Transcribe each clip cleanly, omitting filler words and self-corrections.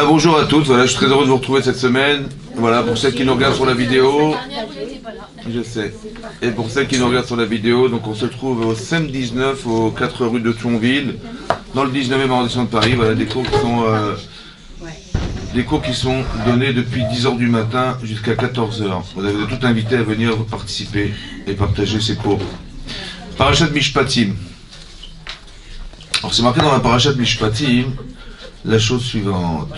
Bonjour à tous, voilà, je suis très heureux de vous retrouver cette semaine. Voilà, pour celles qui nous regardent sur la vidéo, je sais. Et pour celles qui nous regardent sur la vidéo, donc on se trouve au SEM 19, aux 4 rue de Thionville, dans le 19e arrondissement de Paris. Voilà, des cours qui sont donnés depuis 10h du matin jusqu'à 14h. Vous avez tout invité à venir participer et partager ces cours. Parashat Mishpatim. Alors c'est marqué dans la Parashat Mishpatim la chose suivante.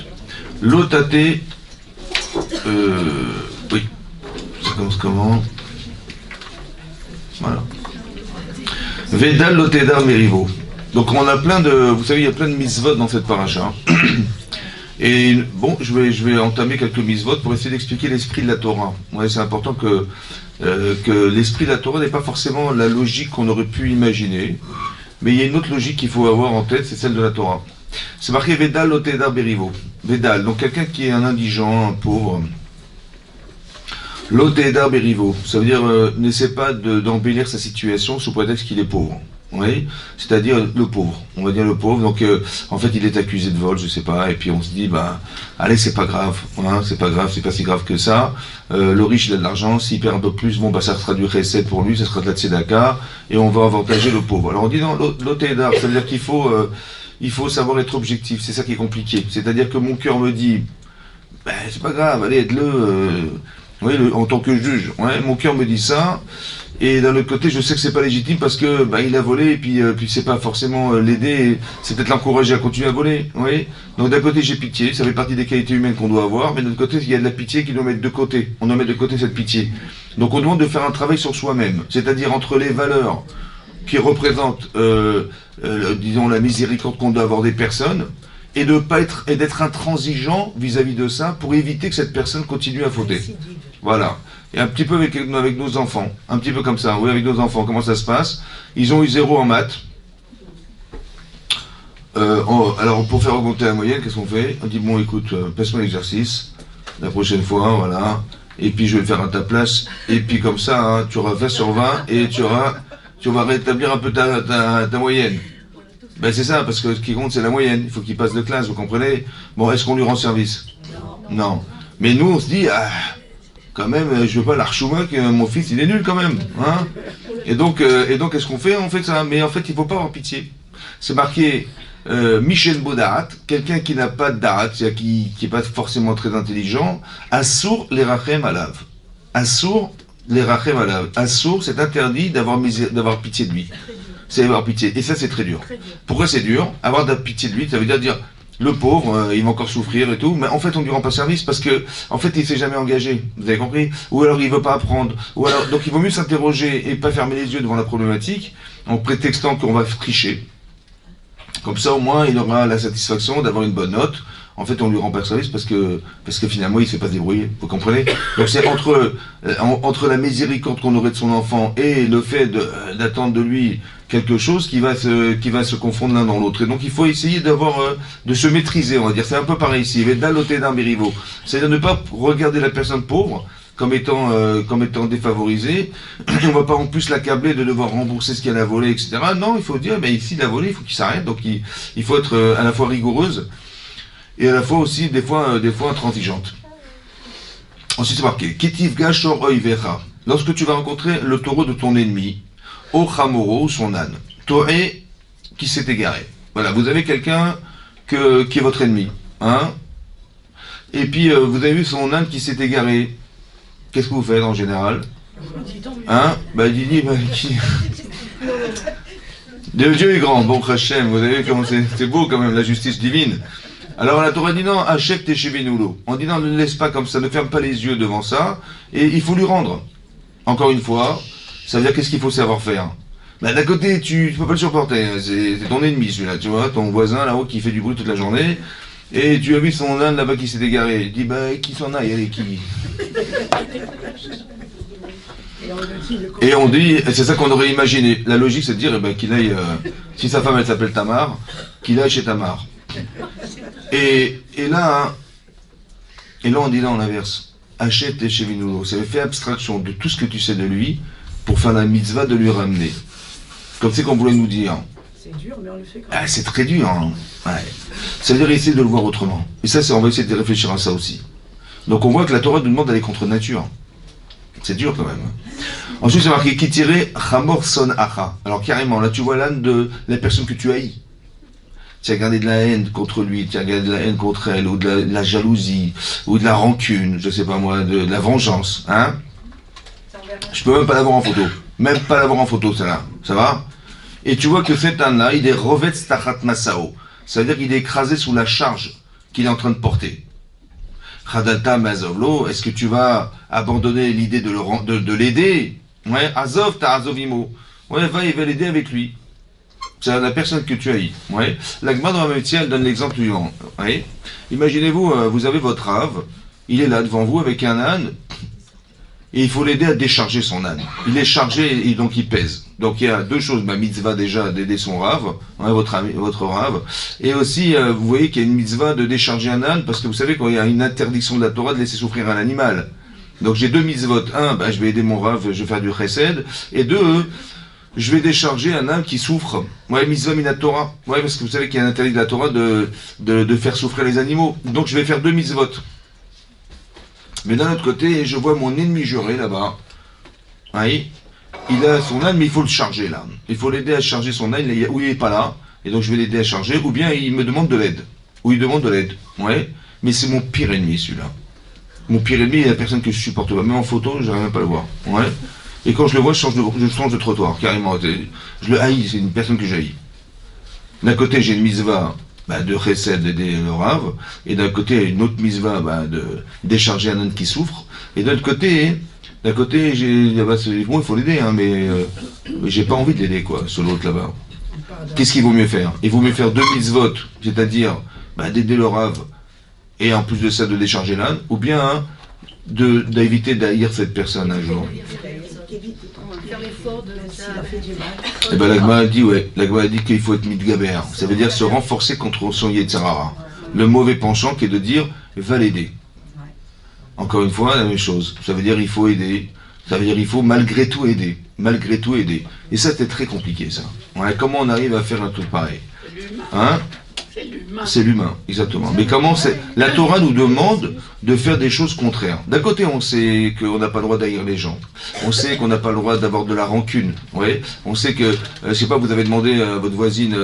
L'otate, oui, ça commence comment? Voilà. Vedal l'otedar merivo. Donc on a plein de, vous savez, il y a plein de mitzvot dans cette paracha. Et bon, je vais entamer quelques mitzvot pour essayer d'expliquer l'esprit de la Torah. Ouais, c'est important que l'esprit de la Torah n'est pas forcément la logique qu'on aurait pu imaginer, mais il y a une autre logique qu'il faut avoir en tête, c'est celle de la Torah. C'est marqué Vedal l'otedar berivo. Vedal, donc quelqu'un qui est un indigent, un pauvre. L'otedar berivo, ça veut dire n'essaie pas d'embellir sa situation sous prétexte qu'il est pauvre. Oui, c'est-à-dire le pauvre, on va dire le pauvre, donc en fait il est accusé de vol, je sais pas, et puis on se dit, allez c'est pas grave, hein, c'est pas si grave que ça, le riche il a de l'argent, s'il perd un peu plus, ça sera du chesed pour lui, ça sera de la tzedaka, et on va avantager le pauvre. Alors on dit non, l'otedar, ça veut dire qu'il faut savoir être objectif, c'est ça qui est compliqué, c'est-à-dire que mon cœur me dit, c'est pas grave, allez aide-le, en tant que juge, mon cœur me dit ça, et d'un autre côté, je sais que c'est pas légitime parce que il a volé et puis c'est pas forcément l'aider, c'est peut-être l'encourager à continuer à voler. Oui. Donc d'un côté j'ai pitié, ça fait partie des qualités humaines qu'on doit avoir, mais de l'autre côté il y a de la pitié qui doit mettre de côté. On doit mettre de côté cette pitié. Donc on demande de faire un travail sur soi-même, c'est-à-dire entre les valeurs qui représentent, disons la miséricorde qu'on doit avoir des personnes, et de pas être et d'être intransigeant vis-à-vis de ça pour éviter que cette personne continue à fauter. Voilà. Et un petit peu avec nos enfants, un petit peu comme ça, oui, avec nos enfants, comment ça se passe? Ils ont eu 0 en maths. Alors, pour faire augmenter la moyenne, qu'est-ce qu'on fait? On dit, bon, écoute, passe-moi l'exercice, la prochaine fois, voilà, et puis je vais le faire à ta place, et puis comme ça, tu auras 20 sur 20, et tu vas rétablir un peu ta moyenne. C'est ça, parce que ce qui compte, c'est la moyenne, il faut qu'il passe de classe, vous comprenez? Bon, est-ce qu'on lui rend service? Non. Mais nous, on se dit, quand même, je veux pas l'archouma que mon fils il est nul quand même, hein. Et donc qu'est-ce qu'on fait? On fait ça, mais en fait il faut pas avoir pitié. C'est marqué Michel Bodarat, quelqu'un qui n'a pas de darat, c'est-à-dire qui est pas forcément très intelligent, assour les rachem alav. Assour les rachem alav. Assour, c'est interdit d'avoir pitié de lui. C'est avoir pitié. Et ça c'est très dur. Pourquoi c'est dur? Avoir de la pitié de lui, ça veut dire le pauvre, il va encore souffrir et tout, mais en fait on lui rend pas service parce que en fait il s'est jamais engagé, vous avez compris? Ou alors il veut pas apprendre, ou alors donc il vaut mieux s'interroger et pas fermer les yeux devant la problématique en prétextant qu'on va tricher. Comme ça au moins il aura la satisfaction d'avoir une bonne note. En fait on lui rend pas service parce que finalement il sait pas se débrouiller, vous comprenez? Donc c'est entre la miséricorde qu'on aurait de son enfant et le fait d'attendre de lui quelque chose qui va se confondre l'un dans l'autre. Et donc il faut essayer de se maîtriser, on va dire. C'est un peu pareil ici. C'est-à-dire ne pas regarder la personne pauvre comme étant défavorisée. On va pas en plus l'accabler de devoir rembourser ce qu'elle a volé, etc. Non, il faut dire, ici il a volé, il faut qu'il s'arrête. Donc il faut être à la fois rigoureuse et à la fois aussi des fois intransigeante. Ensuite c'est marqué Ketiv Gashor Oivecha. Lorsque tu vas rencontrer le taureau de ton ennemi, au Chamoro, son âne, Toé qui s'est égaré. Voilà, vous avez quelqu'un qui est votre ennemi, hein? Et puis vous avez vu son âne qui s'est égaré. Qu'est-ce que vous faites en général? Hein? Dieu est grand, bon Hachem, vous avez vu comment c'est beau quand même, la justice divine. Alors la Torah dit non, achète tes chevinoulo. On dit non, ne laisse pas comme ça, ne ferme pas les yeux devant ça, et il faut lui rendre. Encore une fois, ça veut dire qu'est-ce qu'il faut savoir faire? D'un côté, tu peux pas le supporter, c'est ton ennemi celui-là, tu vois, ton voisin là-haut qui fait du bruit toute la journée, et tu as vu son âne là-bas qui s'est égaré, il dit qui s'en aille, allez, qui? Et on dit, c'est ça qu'on aurait imaginé, la logique c'est de dire qu'il aille, si sa femme elle s'appelle Tamar, qu'il aille chez Tamar. Et là on dit là en inverse, achète tes chevinoulo, ça fait abstraction de tout ce que tu sais de lui, pour faire la mitzvah de lui ramener. Comme c'est qu'on voulait nous dire. C'est dur, mais on le fait quand Ah, même. c'est très dur. Hein. Ouais. Ça veut dire essayer de le voir autrement. Et ça, on va essayer de réfléchir à ça aussi. Donc on voit que la Torah nous demande d'aller contre nature. C'est dur quand même. Ensuite, c'est marqué qui tirait Hamor son acha. Alors carrément, là tu vois l'âne de la personne que tu haïs. Tu as gardé de la haine contre lui, tu as gardé de la haine contre elle, ou de la jalousie, ou de la rancune, je sais pas moi, de la vengeance. Hein? Je peux même pas l'avoir en photo. Même pas l'avoir en photo, celle-là. Ça va? Et tu vois que cet âne-là, il est rovet stachat masao. Ça veut dire qu'il est écrasé sous la charge qu'il est en train de porter. Chadata mazovlo, est-ce que tu vas abandonner l'idée de l'aider? Ouais, azov ta azovimo. Ouais, va l'aider avec lui. C'est la personne que tu haïs. Ouais. La Gemara dans la métier, elle donne l'exemple suivant. Ouais. Imaginez-vous, vous avez votre rave, il est là devant vous avec un âne, et il faut l'aider à décharger son âne. Il est chargé et donc il pèse. Donc il y a deux choses, ma mitzvah déjà d'aider son rave, hein, votre rave, et aussi vous voyez qu'il y a une mitzvah de décharger un âne, parce que vous savez qu'il y a une interdiction de la Torah de laisser souffrir un animal. Donc j'ai deux mitzvot. Un, je vais aider mon rave, je vais faire du chesed, et deux, je vais décharger un âne qui souffre. Ouais, mitzvah minatora. Ouais, parce que vous savez qu'il y a un interdit de la Torah de faire souffrir les animaux. Donc je vais faire deux mitzvot. Mais d'un autre côté, je vois mon ennemi juré là-bas. Oui, il a son âne, mais il faut le charger là. Il faut l'aider à charger son âne, ou il n'est pas là, et donc je vais l'aider à charger, ou bien il me demande de l'aide. Ou il demande de l'aide. Ouais, mais c'est mon pire ennemi celui-là. Mon pire ennemi est la personne que je supporte pas. Même en photo, je n'arrive même pas à le voir. Ouais. Et quand je le vois, je change de trottoir, carrément. Je le haïs, c'est une personne que j'haïs. D'un côté, j'ai une mitzvah de chesed d'aider le rave, et d'un côté, une autre mitzvah de décharger un âne qui souffre, et d'un côté, bon, il faut l'aider, hein, mais j'ai pas envie de l'aider, quoi, sur l'autre là-bas. Qu'est-ce qu'il vaut mieux faire? Il vaut mieux faire deux mitzvot, c'est-à-dire d'aider le rave, et en plus de ça, de décharger l'âne, ou bien d'éviter d'haïr cette personne un jour. Faire l'effort de Eh ben, la Gemara dit qu'il faut être mitgaber. Ça veut dire se renforcer contre son Yetzirara. Le mauvais penchant qui est de dire, va l'aider. Encore une fois, la même chose. Ça veut dire il faut aider. Ça veut dire il faut malgré tout aider. Malgré tout aider. Et ça, c'est très compliqué, ça. Ouais, comment on arrive à faire un truc pareil? Hein? C'est l'humain, exactement. Mais comment c'est... La Torah nous demande de faire des choses contraires. D'un côté, on sait qu'on n'a pas le droit d'haïr les gens. On sait qu'on n'a pas le droit d'avoir de la rancune. Ouais. On sait que, je sais pas, vous avez demandé à votre voisine,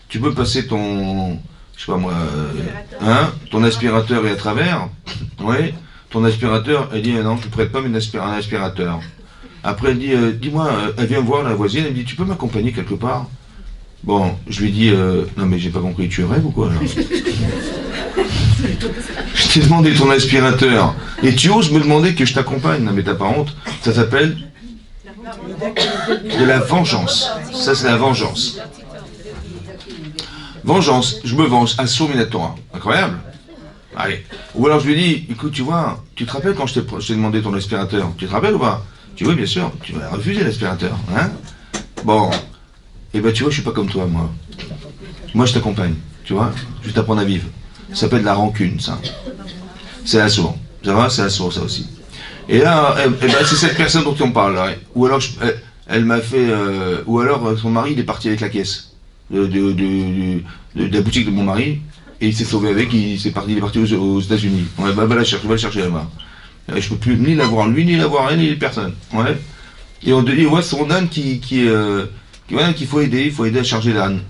tu peux passer ton, je sais pas moi, ton aspirateur et à travers. Ouais. Ton aspirateur, elle dit non, je ne prête pas un aspirateur. Après, elle dit, dis-moi, elle vient voir la voisine, elle me dit, tu peux m'accompagner quelque part? Bon, je lui dis, non mais j'ai pas compris, tu rêves ou quoi là? Je t'ai demandé ton aspirateur, et tu oses me demander que je t'accompagne? Non mais t'as pas honte? Ça s'appelle de la vengeance. Ça c'est la vengeance. Vengeance, je me venge, assour minatora. Incroyable. Allez. Ou alors je lui dis, écoute, tu vois, tu te rappelles quand je t'ai demandé ton aspirateur? Tu te rappelles ou pas? Tu vois, bien sûr, tu m'as refusé l'aspirateur, hein? Bon. Eh ben tu vois, je suis pas comme toi, moi. Moi, je t'accompagne, tu vois. Je vais t'apprendre à vivre. Ça s'appelle de la rancune, ça. C'est l'assour. Ça va? C'est l'assour, ça aussi. Et là, c'est cette personne dont on parle, là. Ou alors, elle m'a fait... ou alors, son mari, il est parti avec la caisse de la boutique de mon mari, et il s'est sauvé avec, il est parti aux États-Unis. Ouais, va le chercher là-bas. Je peux plus ni l'avoir lui, ni l'avoir elle, ni personne. Ouais. Et on te dit, ouais, son âne qu'il faut aider à charger l'âne.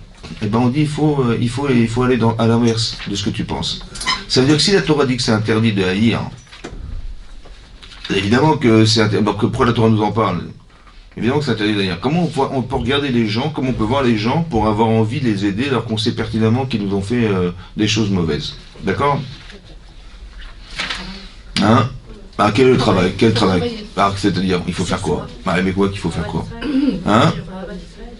Et ben on dit il faut aller à l'inverse de ce que tu penses. Ça veut dire que si la Torah dit que c'est interdit de haïr, évidemment que c'est interdit. Pourquoi la Torah nous en parle? Évidemment que c'est interdit de haïr. Comment on peut regarder les gens, comment on peut voir les gens pour avoir envie de les aider alors qu'on sait pertinemment qu'ils nous ont fait des choses mauvaises? D'accord? Hein? Quel est le travail? Quel travail? C'est-à-dire, il faut faire quoi? Mais quoi qu'il faut faire quoi? Hein?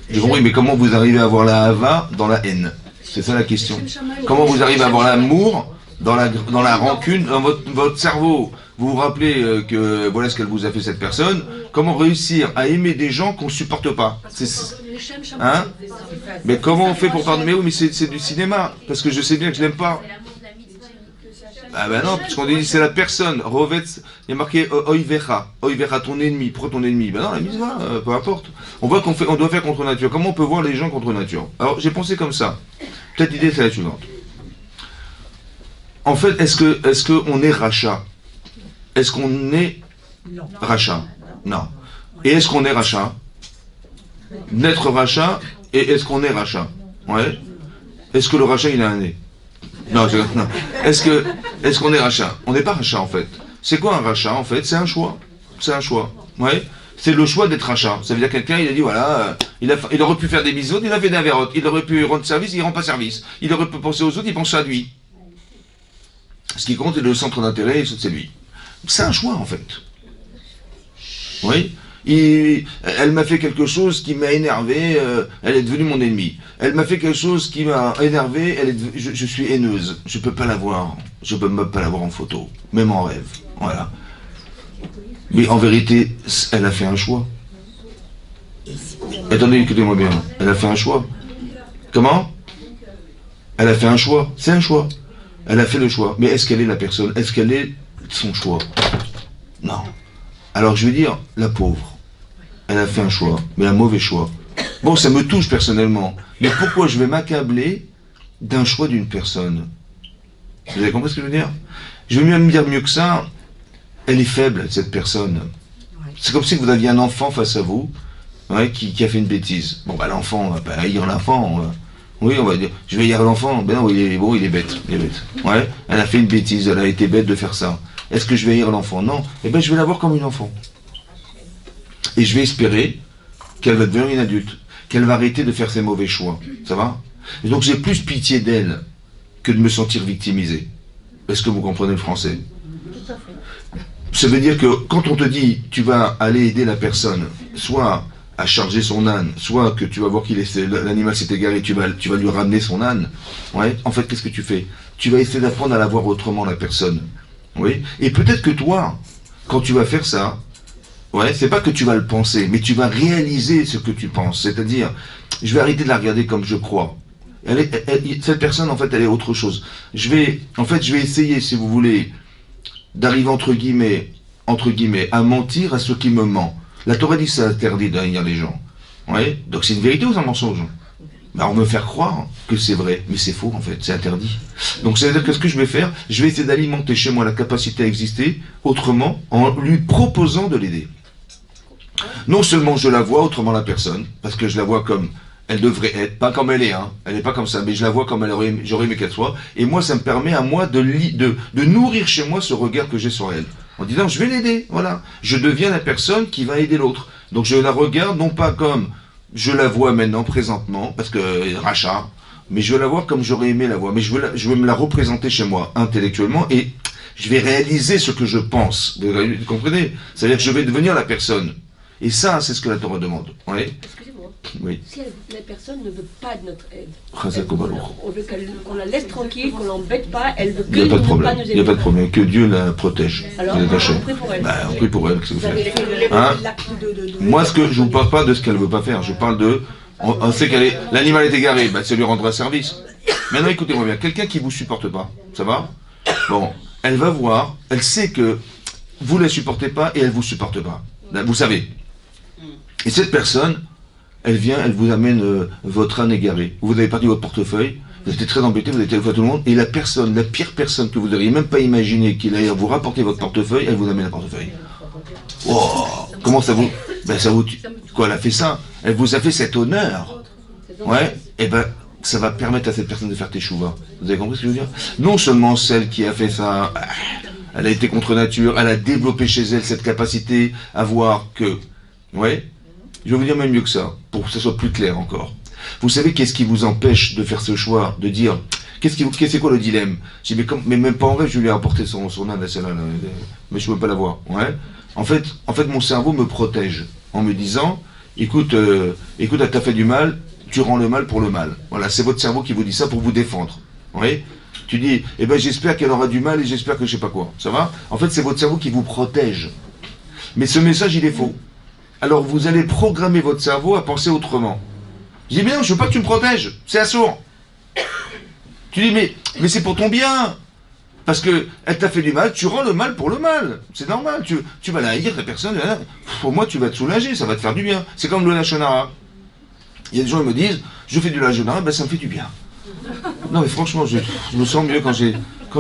J'ai compris, mais comment vous arrivez à avoir la hava dans la haine? C'est ça la question. Comment vous arrivez à avoir l'amour dans la rancune, dans votre cerveau? Vous vous rappelez que voilà ce qu'elle vous a fait cette personne. Comment réussir à aimer des gens qu'on ne supporte pas? Hein? Mais comment on fait pour pardonner? Mais oui, mais c'est du cinéma, parce que je sais bien que je l'aime pas. Ah ben non, parce qu'on dit c'est la personne. Rovetz, il y a marqué oivecha, ton ennemi. Pourquoi ton ennemi? Ben non, la mitzvah, peu importe. On voit on doit faire contre nature. Comment on peut voir les gens contre nature? Alors j'ai pensé comme ça. Peut-être l'idée c'est la suivante. En fait, est-ce que on est rachat? Est-ce qu'on est rachat? Non. Et est-ce qu'on est rachat? N'être rachat et est-ce qu'on est rachat? Ouais. Est-ce que le rachat il a un nez? Non, non. Est-ce qu'on est rachat? On n'est pas rachat en fait. C'est quoi un rachat en fait? C'est un choix. C'est un choix. Ouais. C'est le choix d'être rachat. Ça veut dire quelqu'un il a dit voilà, il aurait pu faire des bisous, il a fait des avérotes. Il aurait pu rendre service, il rend pas service. Il aurait pu penser aux autres, il pense à lui. Ce qui compte est le centre d'intérêt, c'est lui. C'est un choix en fait. Oui. Elle m'a fait quelque chose qui m'a énervé, elle est devenue mon ennemi. Elle m'a fait quelque chose qui m'a énervé, je suis haineuse. Je peux pas la voir. Je peux même pas la voir en photo, même en rêve. Voilà. Mais en vérité, elle a fait un choix. Attendez, écoutez-moi bien. Elle a fait un choix. Comment? Elle a fait un choix. C'est un choix. Elle a fait le choix. Mais est-ce qu'elle est la personne? Est-ce qu'elle est son choix? Non. Alors je veux dire, la pauvre. Elle a fait un choix, mais un mauvais choix. Bon, ça me touche personnellement. Mais pourquoi je vais m'accabler d'un choix d'une personne? Vous avez compris ce que je veux dire? Je vais même dire mieux que ça. Elle est faible, cette personne. C'est comme si vous aviez un enfant face à vous, ouais, qui a fait une bêtise. Bon, bah l'enfant, on va pas haïr l'enfant. Oui, on va dire, je vais haïr l'enfant. Ben non, il est bête. Il est bête. Ouais, elle a fait une bêtise, elle a été bête de faire ça. Est-ce que je vais haïr l'enfant? Non. Eh ben, je vais la voir comme une enfant. Et je vais espérer qu'elle va devenir une adulte, qu'elle va arrêter de faire ses mauvais choix. Ça va? Et donc j'ai plus pitié d'elle que de me sentir victimisé. Est-ce que vous comprenez le français? Tout à fait. Ça veut dire que quand on te dit tu vas aller aider la personne, soit à charger son âne, soit que tu vas voir l'animal s'est égaré, tu vas lui ramener son âne, ouais, en fait qu'est-ce que tu fais? Tu vas essayer d'apprendre à la voir autrement, la personne. Oui? Et peut-être que toi, quand tu vas faire ça, ouais, c'est pas que tu vas le penser, mais tu vas réaliser ce que tu penses. C'est-à-dire, je vais arrêter de la regarder comme je crois. Cette personne, en fait, elle est autre chose. Je vais essayer, si vous voulez, d'arriver entre guillemets, à mentir à ceux qui me ment. La Torah dit que c'est interdit d'haïr les gens. Ouais. Donc c'est une vérité ou c'est un mensonge? Ben, on me faire croire que c'est vrai, mais c'est faux en fait, c'est interdit. Donc ça veut dire que ce que je vais faire, je vais essayer d'alimenter chez moi la capacité à exister autrement en lui proposant de l'aider. Non seulement je la vois autrement la personne, parce que je la vois comme elle devrait être, pas comme elle est, hein, elle n'est pas comme ça, mais je la vois comme j'aurais aimé qu'elle soit, et moi ça me permet à moi de nourrir chez moi ce regard que j'ai sur elle. En disant je vais l'aider, voilà. Je deviens la personne qui va aider l'autre. Donc je la regarde non pas comme je la vois maintenant, présentement, parce que rachat, mais je veux la voir comme j'aurais aimé la voir, mais je veux me la représenter chez moi, intellectuellement, et je vais réaliser ce que je pense. Vous comprenez? C'est-à-dire que je vais devenir la personne. Et ça, c'est ce que la Torah demande. Oui. Excusez-moi. Oui. Si la personne ne veut pas de notre aide, Il on veut qu'on la laisse tranquille, qu'on l'embête pas, elle veut que n'y a pas de ne problème. pas nous aider. Il n'y a pas de problème. Que Dieu la protège. Alors, on prie pour elle. Ben, on prie pour elle. Qu'est-ce que vous avez faites? fait Hein? l'acte de Moi, je ne vous parle pas de ce qu'elle ne veut pas faire. Je parle de... On sait l'animal est égaré, ben, ça lui rendra service. Maintenant, écoutez-moi bien. Quelqu'un qui ne vous supporte pas, ça va? Bon, elle va voir, elle sait que vous ne la supportez pas et elle ne vous supporte pas. Vous savez. Et cette personne, elle vient, elle vous amène votre âne égaré. Vous avez perdu votre portefeuille, vous étiez très embêté, vous avez téléphoné à tout le monde, et la pire personne que vous n'auriez même pas imaginé qu'il allait vous rapporter votre portefeuille, elle vous amène un portefeuille. Oh, comment ça vous... Ben ça vous... Quoi, elle a fait ça? Elle vous a fait cet honneur. Ouais, et ben ça va permettre à cette personne de faire teshuva. Vous avez compris ce que je veux dire? Non seulement celle qui a fait ça, elle a été contre nature, elle a développé chez elle cette capacité à voir que... Ouais. Je vais vous dire même mieux que ça, pour que ça soit plus clair encore. Vous savez qu'est-ce qui vous empêche de faire ce choix, de dire, c'est quoi le dilemme? J'ai dit, mais même pas en rêve, je lui ai apporté son âne à celle-là, mais je ne peux pas l'avoir. Ouais. En fait, mon cerveau me protège, en me disant, écoute, elle t'a fait du mal, tu rends le mal pour le mal. Voilà, c'est votre cerveau qui vous dit ça pour vous défendre. Oui. Tu dis, eh ben j'espère qu'elle aura du mal et j'espère que je sais pas quoi. Ça va? En fait, c'est votre cerveau qui vous protège. Mais ce message, il est faux. Alors vous allez programmer votre cerveau à penser autrement. Je dis, mais non, je veux pas que tu me protèges, c'est assourd. Tu dis, mais c'est pour ton bien. Parce que elle t'a fait du mal, tu rends le mal pour le mal. C'est normal. Tu vas la haïr, la personne, pour moi, tu vas te soulager, ça va te faire du bien. C'est comme le lachonara. Il y a des gens qui me disent, je fais du lachonara, ben ça me fait du bien. Non mais franchement, je me sens mieux quand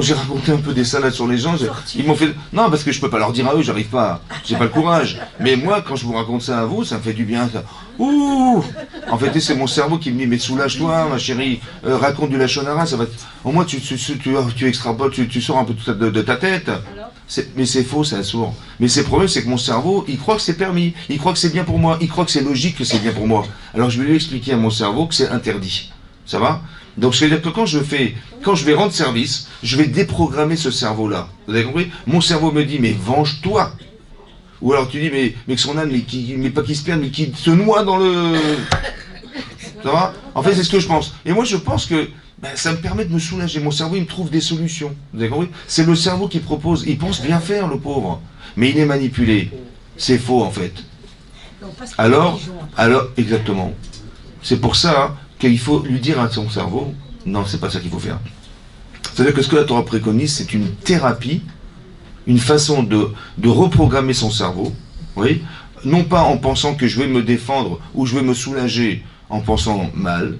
j'ai raconté un peu des salades sur les gens, ils m'ont fait... Non, parce que je peux pas leur dire à eux, j'arrive pas, j'ai pas le courage. Mais moi, quand je vous raconte ça à vous, ça me fait du bien. Ça. Ouh. En fait, c'est mon cerveau qui me dit, mais soulage-toi, ma chérie, raconte du lachonara, ça va... Au moins, tu extrapoles, tu sors un peu de ta tête. Mais c'est faux, c'est sourd. Mais le problème, c'est que mon cerveau, il croit que c'est permis, il croit que c'est bien pour moi, il croit que c'est logique que c'est bien pour moi. Alors je vais lui expliquer à mon cerveau que c'est interdit. Ça va? Donc, ça veut dire que quand je vais rendre service, je vais déprogrammer ce cerveau-là. Vous avez compris? Mon cerveau me dit, mais venge-toi. Ou alors tu dis, mais que son âme, mais pas qu'il se perde, mais qu'il se noie dans le... Ça va? En fait, c'est ce que je pense. Et moi, je pense que ça me permet de me soulager. Mon cerveau, il me trouve des solutions. Vous avez compris? C'est le cerveau qui propose. Il pense bien faire, le pauvre. Mais il est manipulé. C'est faux, en fait. Alors, exactement. C'est pour ça qu'il faut lui dire à son cerveau, non, c'est pas ça qu'il faut faire. C'est-à-dire que ce que la Torah préconise, c'est une thérapie, une façon de reprogrammer son cerveau, oui, non pas en pensant que je vais me défendre ou je vais me soulager en pensant mal,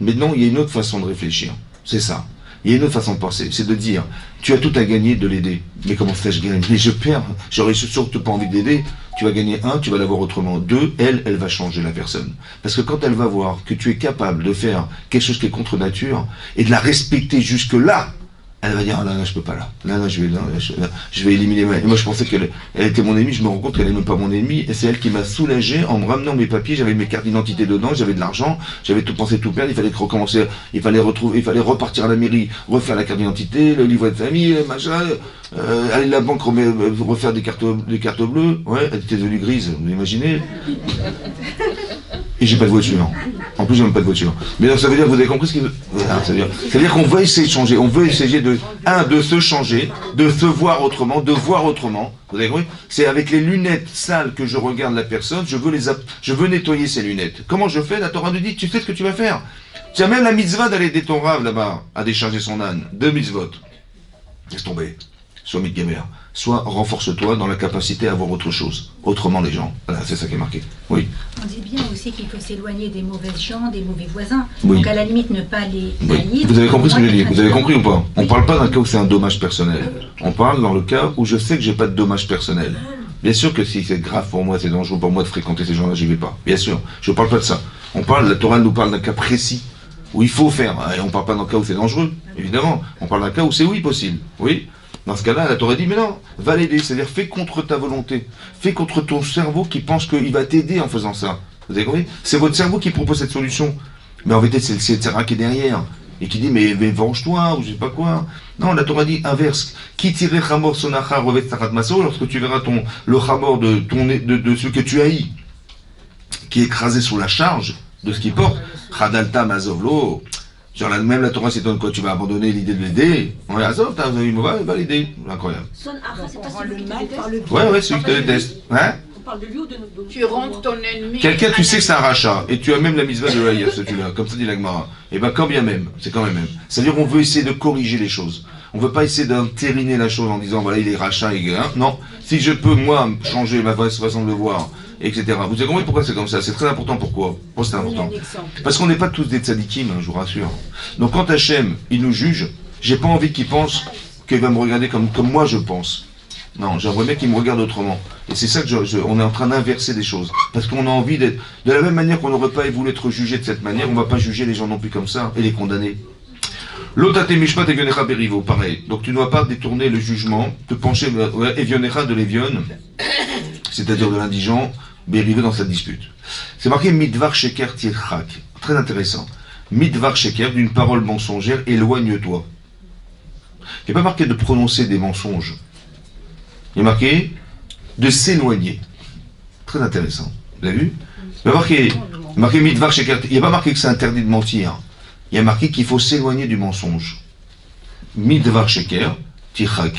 mais non, il y a une autre façon de réfléchir. C'est ça. Il y a une autre façon de penser, c'est de dire, tu as tout à gagner de l'aider. Mais comment ça je gagne? Mais je perds, j'aurais surtout pas envie d'aider. Tu vas gagner 1, tu vas l'avoir autrement. 2, elle va changer la personne. Parce que quand elle va voir que tu es capable de faire quelque chose qui est contre nature, et de la respecter jusque-là, elle va dire, ah là, je peux pas là. Là, je vais éliminer ma... Et moi, je pensais qu'elle était mon ennemie, je me rends compte qu'elle n'est même pas mon ennemie, et c'est elle qui m'a soulagé en me ramenant mes papiers, j'avais mes cartes d'identité dedans, j'avais de l'argent, j'avais tout pensé tout perdre, il fallait recommencer, il fallait repartir à la mairie, refaire la carte d'identité, le livret de famille, machin, aller à la banque, refaire des cartes bleues, ouais, elle était devenue grise, vous imaginez? Et j'ai pas de voiture. En plus, j'ai même pas de voiture. Mais donc, ça veut dire, vous avez compris ce qu'il veut? Voilà, ça veut dire qu'on veut essayer de changer. On veut essayer de se changer, de se voir autrement, de voir autrement. Vous avez compris? C'est avec les lunettes sales que je regarde la personne, je veux nettoyer ces lunettes. Comment je fais? La Torah nous dit, tu sais ce que tu vas faire? Tu as même la mitzvah d'aller aider ton rave là-bas, à décharger son âne. 2 mitzvot. Laisse tomber. Soit mitgamer. Soit renforce-toi dans la capacité à voir autre chose. Autrement les gens. Voilà, c'est ça qui est marqué. Oui. On dit bien aussi qu'il faut s'éloigner des mauvaises gens, des mauvais voisins. Oui. Donc à la limite, ne pas les haïr. Oui. Vous avez compris ce que je dis? Vous avez compris ou pas? On ne parle pas d'un cas où c'est un dommage personnel. On parle dans le cas où je sais que j'ai pas de dommage personnel. Bien sûr que si c'est grave pour moi, c'est dangereux pour moi de fréquenter ces gens-là, j'y vais pas. Bien sûr. Je ne parle pas de ça. La Torah nous parle d'un cas précis où il faut faire. Et on ne parle pas d'un cas où c'est dangereux, évidemment. On parle d'un cas où c'est oui possible. Oui. Dans ce cas-là, la Torah dit, mais non, va l'aider, c'est-à-dire fais contre ta volonté, fais contre ton cerveau qui pense qu'il va t'aider en faisant ça. Vous avez compris? C'est votre cerveau qui propose cette solution. Mais en vérité, c'est le Seitzera qui est derrière, et qui dit, mais venge-toi, ou je sais pas quoi. Non, la Torah dit inverse. Qui tirait Hamor Sonacha Revet Sarat Maso, lorsque tu verras le Hamor de ce que tu haïs, qui est écrasé sous la charge de ce qu'il porte, Chadalta Mazovlo. Genre, même la Torah s'étonne quoi, tu vas abandonner l'idée de l'aider. On est à ça, t'as une mauvaise, va l'aider. Incroyable. Son Ara, c'est pas celui qui déteste. Ouais, celui qui te déteste. Hein? On parle de lui ou de notre... Tu rentres ton ennemi. Quelqu'un, tu sais que c'est un rachat, et tu as même la mitzvah de haïr, celui-là, comme ça dit la Gemara. Et ben, quand bien même, c'est quand même. C'est-à-dire qu'on veut essayer de corriger les choses. On veut pas essayer d'entériner la chose en disant, voilà, il est rachat, non. Si je peux, moi, changer ma façon de le voir, etc. Vous avez compris pourquoi c'est comme ça? C'est très important. Pourquoi c'est important? Parce qu'on n'est pas tous des tzadikim, je vous rassure. Donc quand Hachem, il nous juge, j'ai pas envie qu'il pense qu'il va me regarder comme moi je pense. Non, j'aimerais bien qu'il me regarde autrement. Et c'est ça que on est en train d'inverser des choses. Parce qu'on a envie d'être... De la même manière qu'on n'aurait pas voulu être jugé de cette manière, on ne va pas juger les gens non plus comme ça et les condamner. L'otate mishpat evionecha berivo, pareil. Donc tu ne dois pas détourner le jugement, te pencher evionecha de l'évion, c'est-à-dire de l'indigent, berivo dans sa dispute. C'est marqué midvar sheker tirchak. Très intéressant. Midvar sheker, d'une parole mensongère, éloigne-toi. Il n'y a pas marqué de prononcer des mensonges. Il est marqué de s'éloigner. Très intéressant. Vous avez vu? Il y a marqué midvar sheker. Il n'y a pas marqué que c'est interdit de mentir. Il y a marqué qu'il faut s'éloigner du mensonge. Midvar sheker, tirchak.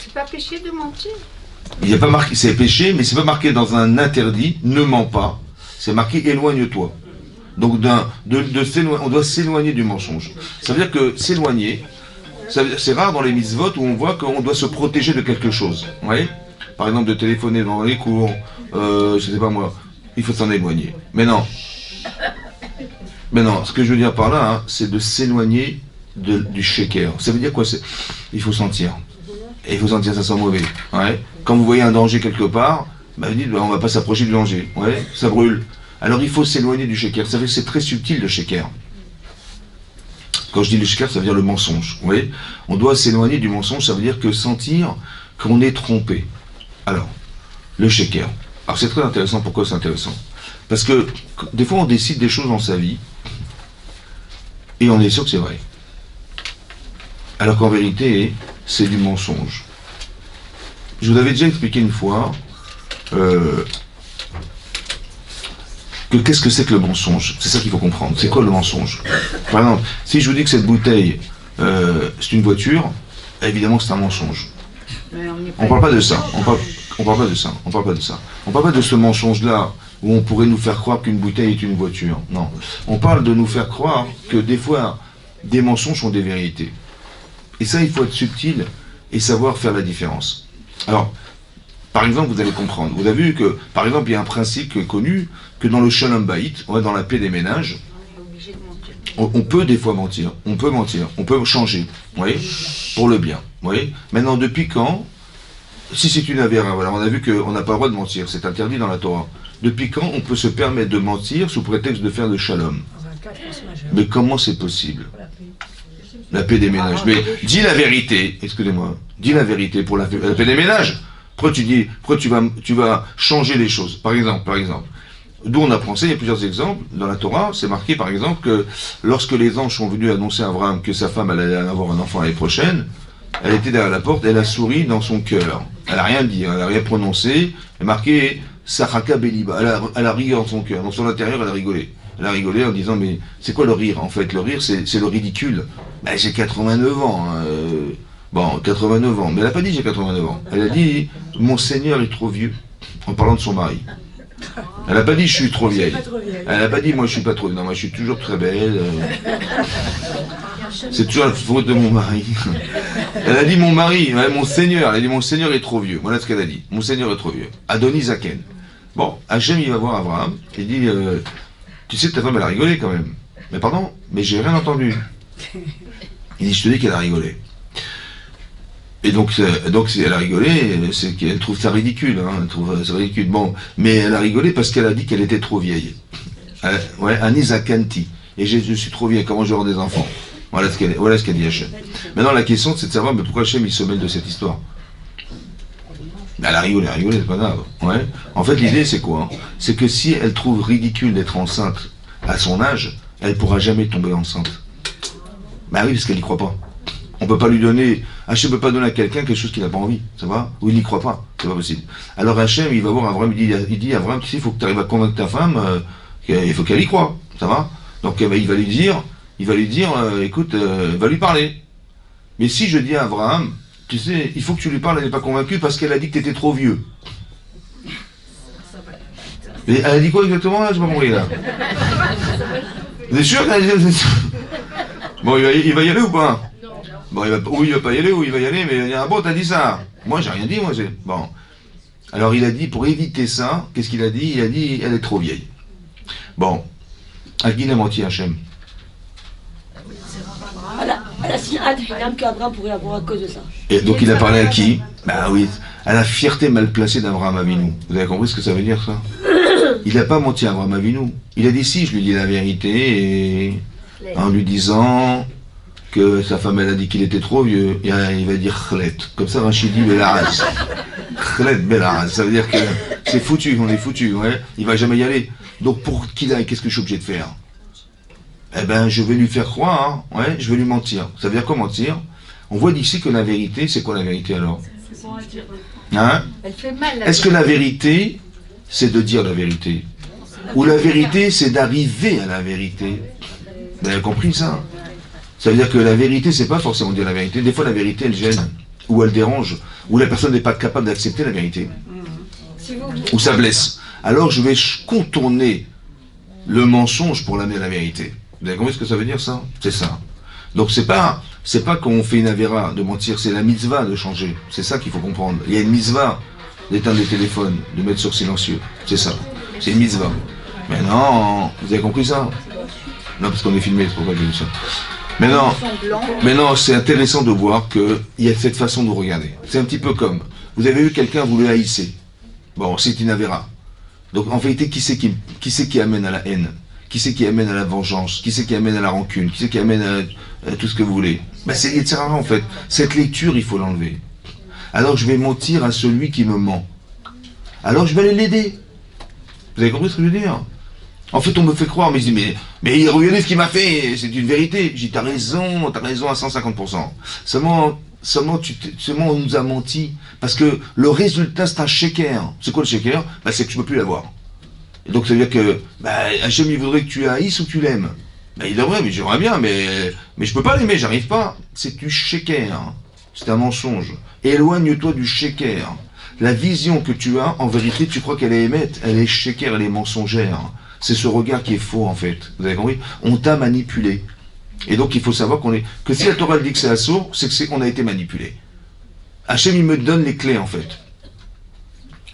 C'est pas péché de mentir. Il n'y a pas marqué, c'est péché, mais c'est pas marqué dans un interdit, ne mens pas. C'est marqué éloigne-toi. Donc on doit s'éloigner du mensonge. Ça veut dire que s'éloigner, C'est rare dans les mitzvot où on voit qu'on doit se protéger de quelque chose. Vous voyez? Par exemple, de téléphoner dans les cours, je sais pas moi, il faut s'en éloigner. Mais non, ce que je veux dire par là, hein, c'est de s'éloigner du shaker. Ça veut dire quoi? Il faut sentir. Et il faut sentir ça sent mauvais. Ouais. Quand vous voyez un danger quelque part, bah, vous dites, bah, on va pas s'approcher du danger. Ouais, ça brûle. Alors il faut s'éloigner du shaker. Ça veut dire que c'est très subtil le shaker. Quand je dis le shaker, ça veut dire le mensonge. Vous voyez? On doit s'éloigner du mensonge, ça veut dire que sentir qu'on est trompé. Alors, le shaker. Alors c'est très intéressant. Pourquoi c'est intéressant? Parce que des fois on décide des choses dans sa vie et on est sûr que c'est vrai. Alors qu'en vérité, c'est du mensonge. Je vous avais déjà expliqué une fois que qu'est-ce que c'est que le mensonge? C'est ça qu'il faut comprendre. C'est quoi le mensonge? Par exemple, si je vous dis que cette bouteille, c'est une voiture, évidemment que c'est un mensonge. On ne parle pas de ça. On parle pas de ça. On parle pas de ça. On parle pas de ce mensonge-là où on pourrait nous faire croire qu'une bouteille est une voiture. Non. On parle de nous faire croire que des fois, des mensonges sont des vérités. Et ça, il faut être subtil et savoir faire la différence. Alors, par exemple, vous allez comprendre. Vous avez vu que, par exemple, il y a un principe connu que dans le Shalom Bayit, dans la paix des ménages, on peut des fois mentir. On peut changer. Vous voyez, pour le bien. Vous voyez. Maintenant, depuis quand, si c'est une avéra, voilà, on a vu qu'on n'a pas le droit de mentir. C'est interdit dans la Torah. Depuis quand on peut se permettre de mentir sous prétexte de faire le shalom? Mais comment c'est possible? La paix des ménages. Mais dis la vérité, excusez-moi, dis la vérité pour la paix des ménages. Pourquoi tu vas changer les choses? Par exemple, d'où on apprend ça, il y a plusieurs exemples. Dans la Torah, c'est marqué par exemple que lorsque les anges sont venus annoncer à Abraham que sa femme allait avoir un enfant l'année prochaine, elle était derrière la porte, elle a souri dans son cœur. Elle n'a rien dit, elle n'a rien prononcé. Elle a marqué Saraka Beliba. Elle a ri dans son cœur. Dans son intérieur, elle a rigolé. Elle a rigolé en disant, mais c'est quoi le rire? En fait, le rire, c'est le ridicule. Ben, j'ai 89 ans. Hein. Bon, 89 ans. Mais elle n'a pas dit j'ai 89 ans. Elle a dit, mon Seigneur est trop vieux, en parlant de son mari. Elle n'a pas dit je suis trop vieille. Elle n'a pas dit moi je suis pas trop. Non, moi je suis toujours très belle. C'est toujours la faute de mon mari. Elle a dit mon mari, mon Seigneur. Elle a dit mon Seigneur est trop vieux. Voilà ce qu'elle a dit. Mon Seigneur est trop vieux. Adonis Zaken. Bon, Hachem il va voir Abraham. Il dit tu sais que ta femme elle a rigolé quand même. Mais pardon, mais j'ai rien entendu. Il dit je te dis qu'elle a rigolé. Et donc elle a rigolé, c'est qu'elle trouve ça ridicule, hein, elle trouve ça ridicule. Bon, mais elle a rigolé parce qu'elle a dit qu'elle était trop vieille. Ouais, Anisa Kanti. Et je suis trop vieille, comment je vais avoir des enfants? Voilà ce qu'a dit Hachem. Maintenant la question c'est de savoir mais pourquoi Hachem il se mêle de cette histoire. Elle a rigolé, c'est pas grave. Ouais. En fait l'idée c'est quoi? C'est que si elle trouve ridicule d'être enceinte à son âge, elle pourra jamais tomber enceinte. Bah oui, parce qu'elle n'y croit pas. On peut pas lui donner, Hachem ne peut pas donner à quelqu'un quelque chose qu'il n'a pas envie, ça va? Ou il n'y croit pas, c'est pas possible. Alors Hachem, il va voir Abraham, il dit à Abraham, tu sais, il faut que tu arrives à convaincre ta femme, il faut qu'elle y croie, ça va? Donc il va lui dire, écoute, va lui parler. Mais si je dis à Abraham, tu sais, il faut que tu lui parles, elle n'est pas convaincue parce qu'elle a dit que tu étais trop vieux. Mais elle a dit quoi exactement là? Je n'ai pas compris là. Vous êtes sûr qu'elle a dit... Bon, il va y aller ou pas? Bon, il va pas y aller, ou il va y aller, mais il y a un bon, t'as dit ça. Moi, j'ai rien dit, moi, bon. Alors, il a dit, pour éviter ça, qu'est-ce qu'il a dit? Il a dit, elle est trop vieille. Bon. À qui il a menti, Hachem? Elle a si hâte qu'Abraham pourrait avoir à cause de ça. Et donc, il a parlé à qui? Bah oui, à la fierté mal placée d'Abraham Avinu. Vous avez compris ce que ça veut dire, ça? Il n'a pas menti à Abraham Avinu. Il a dit, si, je lui dis la vérité, et en lui disant... que sa femme elle a dit qu'il était trop vieux, et il va dire Khlet. Comme ça Rachid dit Belaraj. Khlet Belaraj, ça veut dire que c'est foutu, on est foutu, ouais. Il va jamais y aller. Donc pour qu'il aille, qu'est-ce que je suis obligé de faire? Eh ben je vais lui faire croire, hein, ouais, je vais lui mentir. Ça veut dire quoi mentir? On voit d'ici que la vérité, c'est quoi la vérité alors? Hein? Est-ce que la vérité, c'est de dire la vérité? Ou la vérité, c'est d'arriver à la vérité? Vous avez compris ça? Ça veut dire que la vérité, c'est pas forcément dire la vérité. Des fois, la vérité, elle gêne, ou elle dérange, ou la personne n'est pas capable d'accepter la vérité, ou ça blesse. Alors, je vais contourner le mensonge pour l'amener à la vérité. Vous avez compris ce que ça veut dire, ça? C'est ça. Donc, c'est pas c'est pas qu'on fait une avéra de mentir, c'est la mitzvah de changer. C'est ça qu'il faut comprendre. Il y a une mitzvah d'éteindre les téléphones, de mettre sur silencieux. C'est ça. C'est une mitzvah. Maintenant, vous avez compris ça? Non, parce qu'on est filmé, c'est pourquoi j'ai dit ça. Maintenant, c'est intéressant de voir qu'il y a cette façon de vous regarder. C'est un petit peu comme, vous avez vu quelqu'un, vous le haïssez. Bon, c'est une avéra. Donc en vérité, qui c'est qui amène à la haine? Qui c'est qui amène à la vengeance? Qui c'est qui amène à la rancune? Qui c'est qui amène à tout ce que vous voulez? Ben, c'est Yetzirah en fait. Cette lecture, il faut l'enlever. Alors je vais mentir à celui qui me ment. Alors je vais aller l'aider. Vous avez compris ce que je veux dire? En fait, on me fait croire, mais je dis, mais regardez ce qu'il m'a fait, c'est une vérité. Je dis, t'as raison à 150%. Seulement on nous a menti, parce que le résultat, c'est un sheker. C'est quoi le sheker? Ben, c'est que je peux plus l'avoir. Et donc, ça veut dire que, Hachem, il voudrait que tu haïsses ou que tu l'aimes. Ben, il devrait, mais j'aimerais bien, mais je peux pas l'aimer, j'arrive pas. C'est du sheker. C'est un mensonge. Éloigne-toi du sheker. La vision que tu as, en vérité, tu crois qu'elle est émette, elle est sheker, elle est mensongère. C'est ce regard qui est faux, en fait. Vous avez compris? On t'a manipulé. Et donc, il faut savoir que si la Torah dit que c'est assourd, c'est qu'on a été manipulé. Hachem, il me donne les clés, en fait.